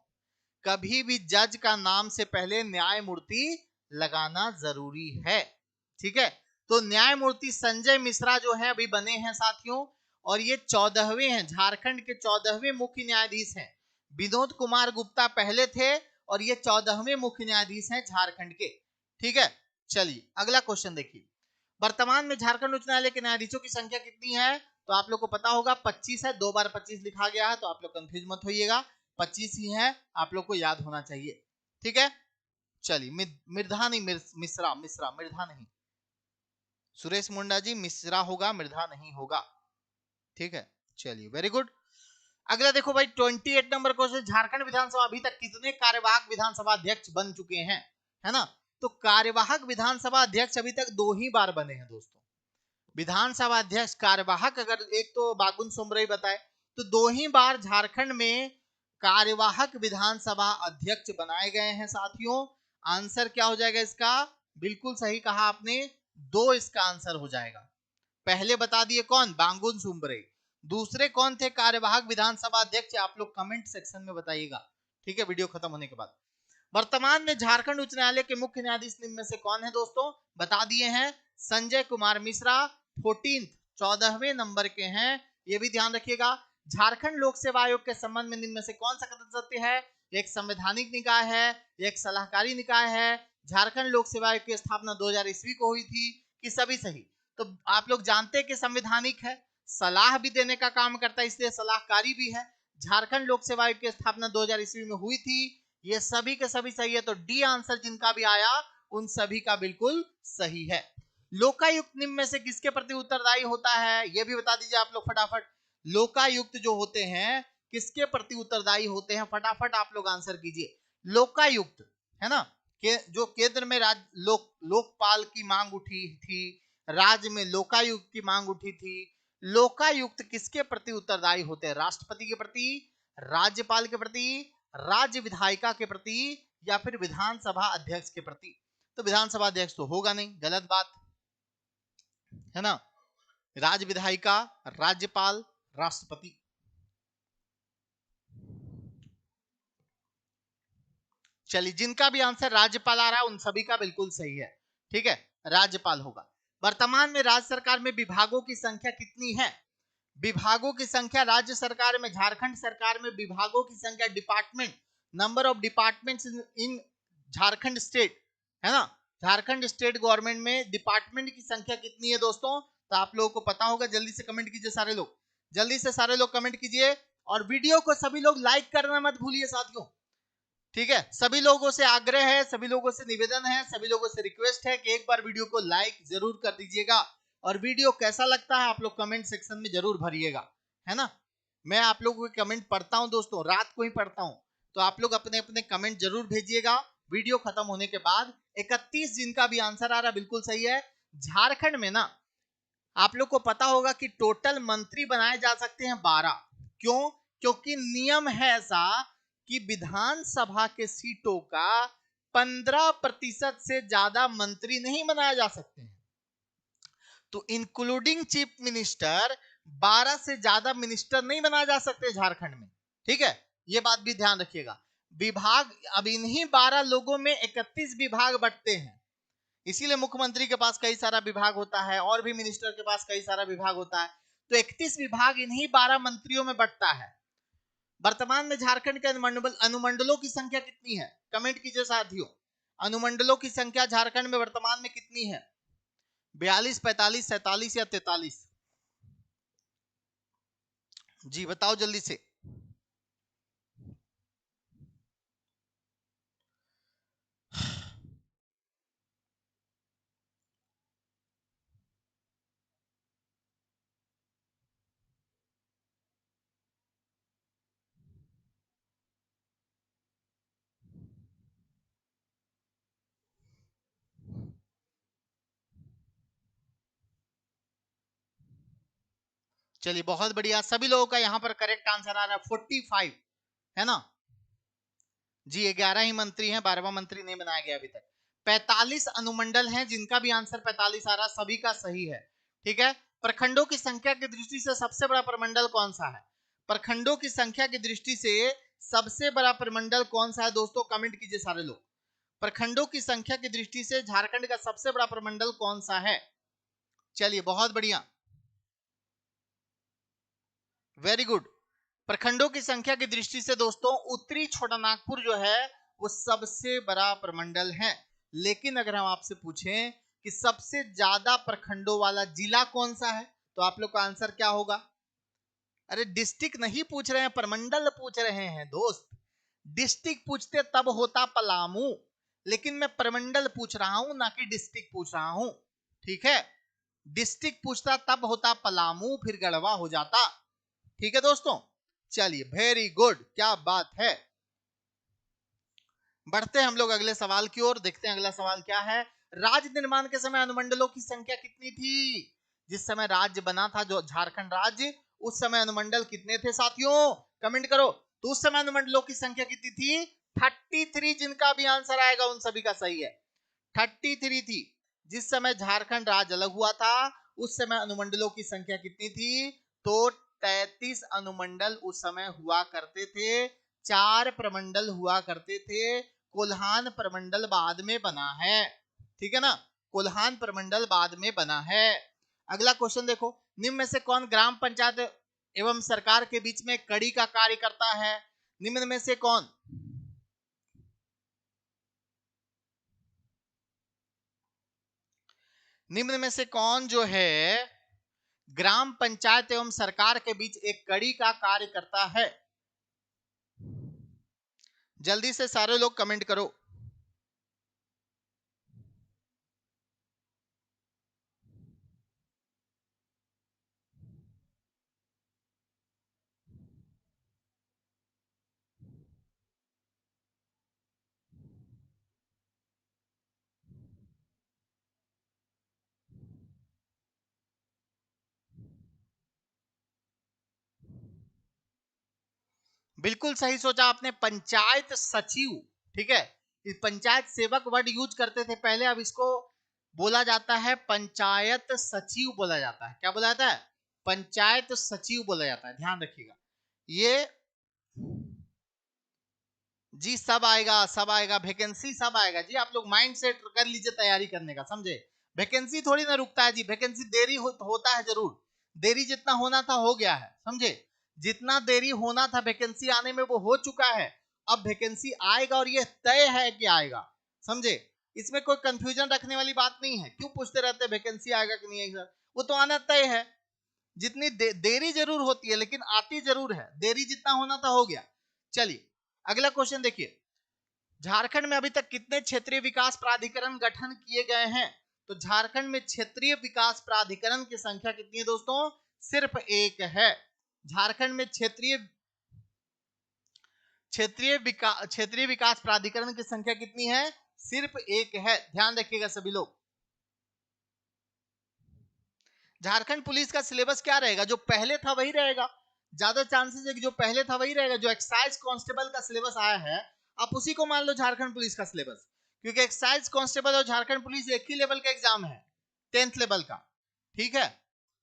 कभी भी जज का नाम से पहले न्यायमूर्ति लगाना जरूरी है। ठीक है, तो न्यायमूर्ति संजय मिश्रा जो है अभी बने हैं साथियों, और ये 14वें हैं, झारखंड के 14वें मुख्य न्यायाधीश हैं। विनोद कुमार गुप्ता पहले थे और ये 14वें मुख्य न्यायाधीश हैं झारखंड के। ठीक है, चलिए अगला क्वेश्चन देखिए। वर्तमान में झारखंड उच्च न्यायालय के न्यायाधीशों की संख्या कितनी है? तो आप लोग को पता होगा 25 है, 2 बार 25 लिखा गया है, तो आप लोग कंफ्यूज मत होइएगा, 25 ही है, आप लोग को याद होना चाहिए। ठीक है, चलिए मिर्धा नहीं, मिश्रा, मिर्धा नहीं, सुरेश मुंडा जी मिश्रा होगा, मिर्धा नहीं होगा। ठीक है, चलिए वेरी गुड। अगला देखो भाई 28 नंबर क्वेश्चन, झारखंड विधानसभा अभी तक कितने कार्यवाहक विधानसभा अध्यक्ष बन चुके हैं? है ना, तो कार्यवाहक विधानसभा अध्यक्ष अभी तक 2 ही बार बने हैं दोस्तों। विधानसभा अध्यक्ष कार्यवाहक अगर एक तो बागुन सोमरई बताए, तो 2 ही बार झारखंड में कार्यवाहक विधानसभा अध्यक्ष बनाए गए हैं साथियों। आंसर क्या हो जाएगा इसका? बिल्कुल सही कहा आपने, 2 इसका आंसर हो जाएगा। पहले बता दिए कौन? बांगुन सुमरई। दूसरे कौन थे कार्यवाहक विधानसभा अध्यक्ष? आप लोग कमेंट सेक्शन में बताइएगा। ठीक है, वीडियो खत्म होने के बाद। वर्तमान में झारखंड उच्च न्यायालय के मुख्य न्यायाधीश निम्न में से कौन है दोस्तों? बता दिए हैं, संजय कुमार मिश्रा 14वें नंबर के हैं, ये भी ध्यान रखिएगा। झारखंड लोक सेवा आयोग के संबंध में निम्न में से कौन सा सदस्य है? एक संवैधानिक निकाय है, एक सलाहकारी निकाय है। झारखंड लोक सेवा आयोग की स्थापना 2000 ईस्वी को हुई थी कि सभी सही? तो आप लोग जानते हैं कि संवैधानिक है, सलाह भी देने का काम करता है, इसलिए सलाहकारी भी है। झारखंड लोक सेवा आयोग की स्थापना 2000 ईस्वी में हुई थी, ये सभी के सभी सही है। तो डी आंसर जिनका भी आया उन सभी का बिल्कुल सही है। लोकायुक्त निम्न में से किसके प्रति उत्तरदायी होता है? यह भी बता दीजिए आप लोग फटाफट। लोकायुक्त जो होते हैं किसके प्रति उत्तरदायी होते हैं? फटाफट आप लोग आंसर कीजिए। लोकायुक्त है ना, जो केंद्र में लोकपाल की मांग उठी थी, राज्य में लोकायुक्त की मांग उठी थी। लोकायुक्त किसके प्रति उत्तरदायी होते हैं? राष्ट्रपति के प्रति, राज्यपाल के प्रति, राज्य विधायिका के प्रति, या फिर विधानसभा अध्यक्ष के प्रति? तो विधानसभा अध्यक्ष तो होगा नहीं, गलत बात है ना। राज्य विधायिका, राज्यपाल, राष्ट्रपति। चलिए जिनका भी आंसर राज्यपाल आ रहा है उन सभी का बिल्कुल सही है। ठीक है, राज्यपाल होगा। वर्तमान में राज्य सरकार में विभागों की संख्या कितनी है? विभागों की संख्या राज्य सरकार में, झारखंड सरकार में विभागों की संख्या, department, number of departments in Jharkhand state, है ना, झारखंड स्टेट गवर्नमेंट में डिपार्टमेंट की संख्या कितनी है दोस्तों? तो आप लोगों को पता होगा, जल्दी से कमेंट कीजिए सारे लोग, जल्दी से सारे लोग कमेंट कीजिए, और वीडियो को सभी लोग लाइक करना मत भूलिए साथियों। ठीक है, सभी लोगों से आग्रह है, सभी लोगों से निवेदन है, सभी लोगों से रिक्वेस्ट है कि एक बार वीडियो को लाइक जरूर कर दीजिएगा, और वीडियो कैसा लगता है आप लोग कमेंट सेक्शन में जरूर भरिएगा, है ना। मैं आप लोगों के कमेंट पढ़ता हूं दोस्तों, रात को ही पढ़ता हूं, तो आप लोग अपने अपने कमेंट जरूर भेजिएगा। वीडियो खत्म होने के बाद 31 जिनका भी आंसर आ रहा बिल्कुल सही है। झारखंड में ना आप लोग को पता होगा कि टोटल मंत्री बनाए जा सकते हैं 12। क्यों? क्योंकि नियम है ऐसा कि विधानसभा के सीटों का 15% से ज्यादा मंत्री नहीं बनाए जा सकते हैं। तो इंक्लूडिंग चीफ मिनिस्टर 12 से ज्यादा मिनिस्टर नहीं बनाए जा सकते झारखंड में। ठीक है, ये बात भी ध्यान रखिएगा। विभाग अब इन्हीं 12 लोगों में 31 विभाग बंटते हैं, इसीलिए मुख्यमंत्री के पास कई सारा विभाग होता है, और भी मिनिस्टर के पास कई सारा विभाग होता है। तो 31 विभाग इन्हीं 12 मंत्रियों में बंटता है। वर्तमान में झारखंड के अनुमंडलों की संख्या कितनी है? कमेंट कीजिए साथियों, अनुमंडलों की संख्या झारखंड में वर्तमान में कितनी है? 42, 45, 47 या 43? जी बताओ जल्दी से। चलिए बहुत बढ़िया, सभी लोगों का यहां पर करेक्ट आंसर आ रहा है 45, है ना जी। 11 ही मंत्री हैं, 12वां मंत्री नहीं बनाया गया अभी तक। 45 अनुमंडल हैं, जिनका भी आंसर 45 आ रहा सभी का सही है। ठीक है, प्रखंडों की संख्या की दृष्टि से सबसे बड़ा प्रमंडल कौन सा है? प्रखंडों की संख्या की दृष्टि से सबसे बड़ा प्रमंडल कौन सा है दोस्तों? कमेंट कीजिए सारे लोग। प्रखंडों की संख्या की दृष्टि से झारखंड का सबसे बड़ा प्रमंडल कौन सा है? चलिए बहुत बढ़िया, वेरी गुड। प्रखंडों की संख्या की दृष्टि से दोस्तों उत्तरी छोटानागपुर जो है वो सबसे बड़ा प्रमंडल है। लेकिन अगर हम आपसे पूछें कि सबसे ज्यादा प्रखंडों वाला जिला कौन सा है, तो आप लोग का आंसर क्या होगा? अरे डिस्ट्रिक्ट नहीं पूछ रहे हैं, प्रमंडल पूछ रहे हैं दोस्त। डिस्ट्रिक्ट पूछते तब होता पलामू, लेकिन मैं प्रमंडल पूछ रहा हूं, ना कि डिस्ट्रिक्ट पूछ रहा हूं। ठीक है, डिस्ट्रिक्ट पूछता तब होता पलामू, फिर गढ़वा हो जाता। ठीक है दोस्तों, चलिए वेरी गुड, क्या बात है। बढ़ते हैं हम लोग अगले सवाल की ओर, देखते हैं अगला सवाल क्या है। राज्य निर्माण के समय अनुमंडलों की संख्या कितनी थी? जिस समय राज्य बना था जो झारखंड राज्य, उस समय अनुमंडल कितने थे साथियों? कमेंट करो। तो उस समय अनुमंडलों की संख्या कितनी थी? 33। जिनका भी आंसर आएगा उन सभी का सही है, 33 थी। जिस समय झारखंड राज्य अलग हुआ था उस समय अनुमंडलों की संख्या कितनी थी? तो 33 अनुमंडल उस समय हुआ करते थे। 4 प्रमंडल हुआ करते थे। कोल्हान प्रमंडल बाद में बना है, ठीक है ना, कोल्हान प्रमंडल बाद में बना है। अगला क्वेश्चन देखो, निम्न में से कौन ग्राम पंचायत एवं सरकार के बीच में कड़ी का कार्य करता है? निम्न में से कौन? निम्न में से कौन जो है ग्राम पंचायत एवं सरकार के बीच एक कड़ी का कार्य करता है? जल्दी से सारे लोग कमेंट करो। बिल्कुल सही सोचा आपने, पंचायत सचिव। ठीक है, इस पंचायत सेवक वर्ड यूज करते थे पहले, अब इसको बोला जाता है पंचायत सचिव बोला जाता है। क्या बोला जाता है? पंचायत सचिव बोला जाता है, ध्यान रखिएगा। ये जी सब आएगा, सब आएगा, वैकेंसी सब आएगा जी। आप लोग माइंड सेट कर लीजिए तैयारी करने का, समझे? वैकेंसी थोड़ी ना रुकता है जी, वैकेंसी देरी होता है जरूर, देरी जितना होना था हो गया है, समझे? जितना देरी होना था वैकेंसी आने में वो हो चुका है। अब वैकेंसी आएगा और ये तय है कि आएगा, समझे? इसमें कोई कंफ्यूजन रखने वाली बात नहीं है। क्यों पूछते रहते वैकेंसी आएगा कि नहीं आएगा? वो तो आना तय है। जितनी देरी जरूर होती है लेकिन आती जरूर है, देरी जितना होना था हो गया। चलिए अगला क्वेश्चन देखिए, झारखंड में अभी तक कितने क्षेत्रीय विकास प्राधिकरण गठन किए गए हैं? तो झारखंड में क्षेत्रीय विकास प्राधिकरण की संख्या कितनी है दोस्तों? सिर्फ एक है। झारखंड में क्षेत्रीय विकास प्राधिकरण की संख्या कितनी है? सिर्फ एक है, ध्यान रखिएगा सभी लोग। झारखंड पुलिस का सिलेबस क्या रहेगा? जो पहले था वही रहेगा, ज्यादा चांसेस है कि जो पहले था वही रहेगा। जो एक्साइज कांस्टेबल का सिलेबस आया है आप उसी को मान लो झारखंड पुलिस का सिलेबस, क्योंकि एक्साइज कांस्टेबल और झारखंड पुलिस एक ही लेवल का एग्जाम है, 10th लेवल का। ठीक है,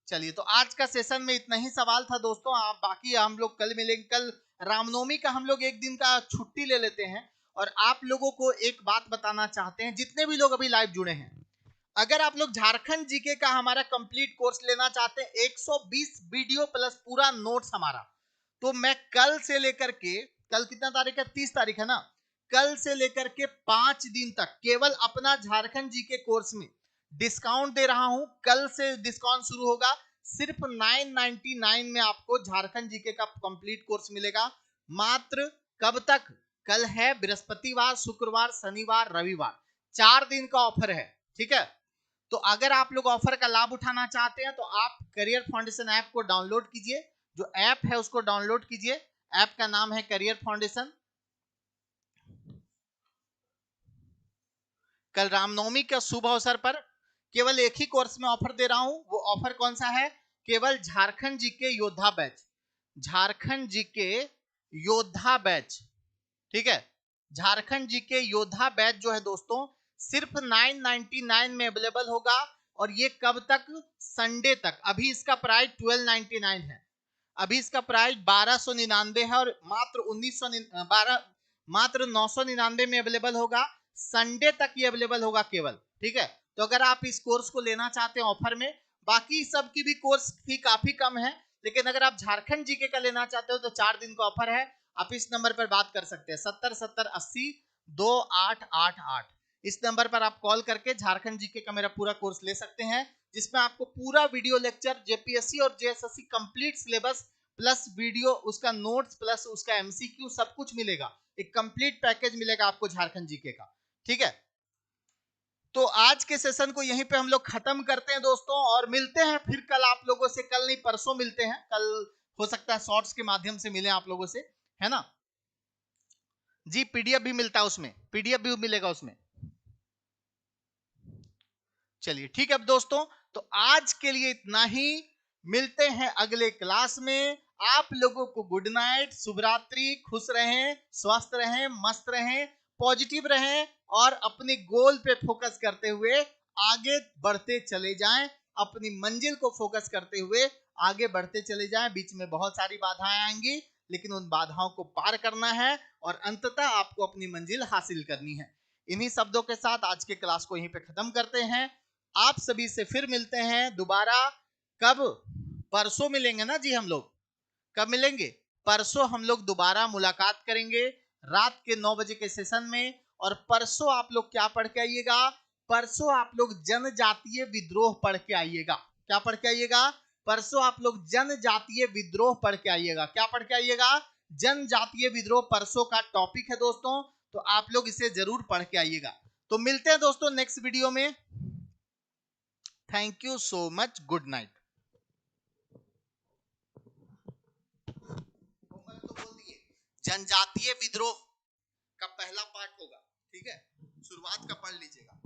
चलिए तो आज का सेशन में इतना ही सवाल था दोस्तों। आप बाकी हम लोग कल मिलेंगे। कल रामनवमी का हम लोग एक दिन का छुट्टी ले लेते हैं। और आप लोगों को एक बात बताना चाहते हैं, जितने भी लोग अभी लाइव जुड़े हैं, अगर आप लोग झारखंड जीके का हमारा कंप्लीट कोर्स लेना चाहते हैं, 120 वीडियो प्लस पूरा नोट्स हमारा, तो मैं कल से लेकर के, कल कितना तारीख है? 30 तारीख है ना। कल से लेकर के 5 दिन तक केवल अपना झारखंड जीके कोर्स में डिस्काउंट दे रहा हूं। कल से डिस्काउंट शुरू होगा, सिर्फ 999 में आपको झारखंड जीके का कंप्लीट कोर्स मिलेगा। मात्र कब तक? कल है बृहस्पतिवार, शुक्रवार, शनिवार, रविवार, 4 दिन का ऑफर है। ठीक है, तो अगर आप लोग ऑफर का लाभ उठाना चाहते हैं तो आप करियर फाउंडेशन ऐप को डाउनलोड कीजिए। जो ऐप है उसको डाउनलोड कीजिए, ऐप का नाम है करियर फाउंडेशन। कल रामनवमी के शुभ अवसर पर केवल एक ही कोर्स में ऑफर दे रहा हूं। वो ऑफर कौन सा है? केवल झारखंड जीके योद्धा बैच, झारखंड जीके योद्धा बैच। ठीक है, झारखंड जीके योद्धा बैच जो है दोस्तों सिर्फ 999 में अवेलेबल होगा। और ये कब तक? संडे तक। अभी इसका प्राइस 1299 है, अभी इसका प्राइस 1299 है और मात्र 999 में अवेलेबल होगा। संडे तक ये अवेलेबल होगा केवल, ठीक है। तो अगर आप इस कोर्स को लेना चाहते हैं ऑफर में, बाकी सब की भी कोर्स फी काफी कम है, लेकिन अगर आप झारखंड जीके का लेना चाहते हो तो 4 दिन का ऑफर है। आप इस नंबर पर बात कर सकते हैं 7070802888। इस नंबर पर आप कॉल करके झारखंड जीके का मेरा पूरा कोर्स ले सकते हैं, जिसमें आपको पूरा वीडियो लेक्चर जेपीएससी और JSSC complete syllabus plus video, उसका नोट्स प्लस उसका एमसीक्यू सब कुछ मिलेगा। एक कंप्लीट पैकेज मिलेगा आपको झारखंड जीके का, ठीक है। तो आज के सेशन को यहीं पे हम लोग खत्म करते हैं दोस्तों, और मिलते हैं फिर कल आप लोगों से। कल नहीं, परसों मिलते हैं। कल हो सकता है शॉर्ट्स के माध्यम से मिले आप लोगों से, है ना जी। पीडीएफ भी मिलता है उसमें, पीडीएफ भी मिलेगा उसमें। चलिए ठीक है दोस्तों, तो आज के लिए इतना ही। मिलते हैं अगले क्लास में। आप लोगों को गुड नाइट, शुभ रात्रि, खुश रहें, स्वस्थ रहें, मस्त रहें, पॉजिटिव रहें और अपने गोल पे फोकस करते हुए आगे बढ़ते चले जाएं। अपनी मंजिल को फोकस करते हुए आगे बढ़ते चले जाएं। बीच में बहुत सारी बाधाएं आएंगी, लेकिन उन बाधाओं को पार करना है और अंततः आपको अपनी मंजिल हासिल करनी है। इन्हीं शब्दों के साथ आज के क्लास को यहीं पे खत्म करते हैं। आप सभी से फिर मिलते हैं दोबारा। कब? परसों मिलेंगे ना जी हम लोग। कब मिलेंगे? परसों हम लोग दोबारा मुलाकात करेंगे रात के 9 बजे के सेशन में। और परसों आप लोग क्या पढ़ के आइएगा? परसों आप लोग जनजातीय विद्रोह पढ़ के आइएगा। क्या पढ़ के आइएगा? परसों आप लोग जनजातीय विद्रोह पढ़ के आइएगा। क्या पढ़ के आइएगा? जनजातीय विद्रोह परसों का टॉपिक है दोस्तों, तो आप लोग इसे जरूर पढ़ के आइएगा। तो मिलते हैं दोस्तों नेक्स्ट वीडियो में। Thank you so much, good night. तो बोल दिए जनजातीय विद्रोह का पहला पार्ट होगा, ठीक है। शुरुआत का पढ़ लीजिएगा।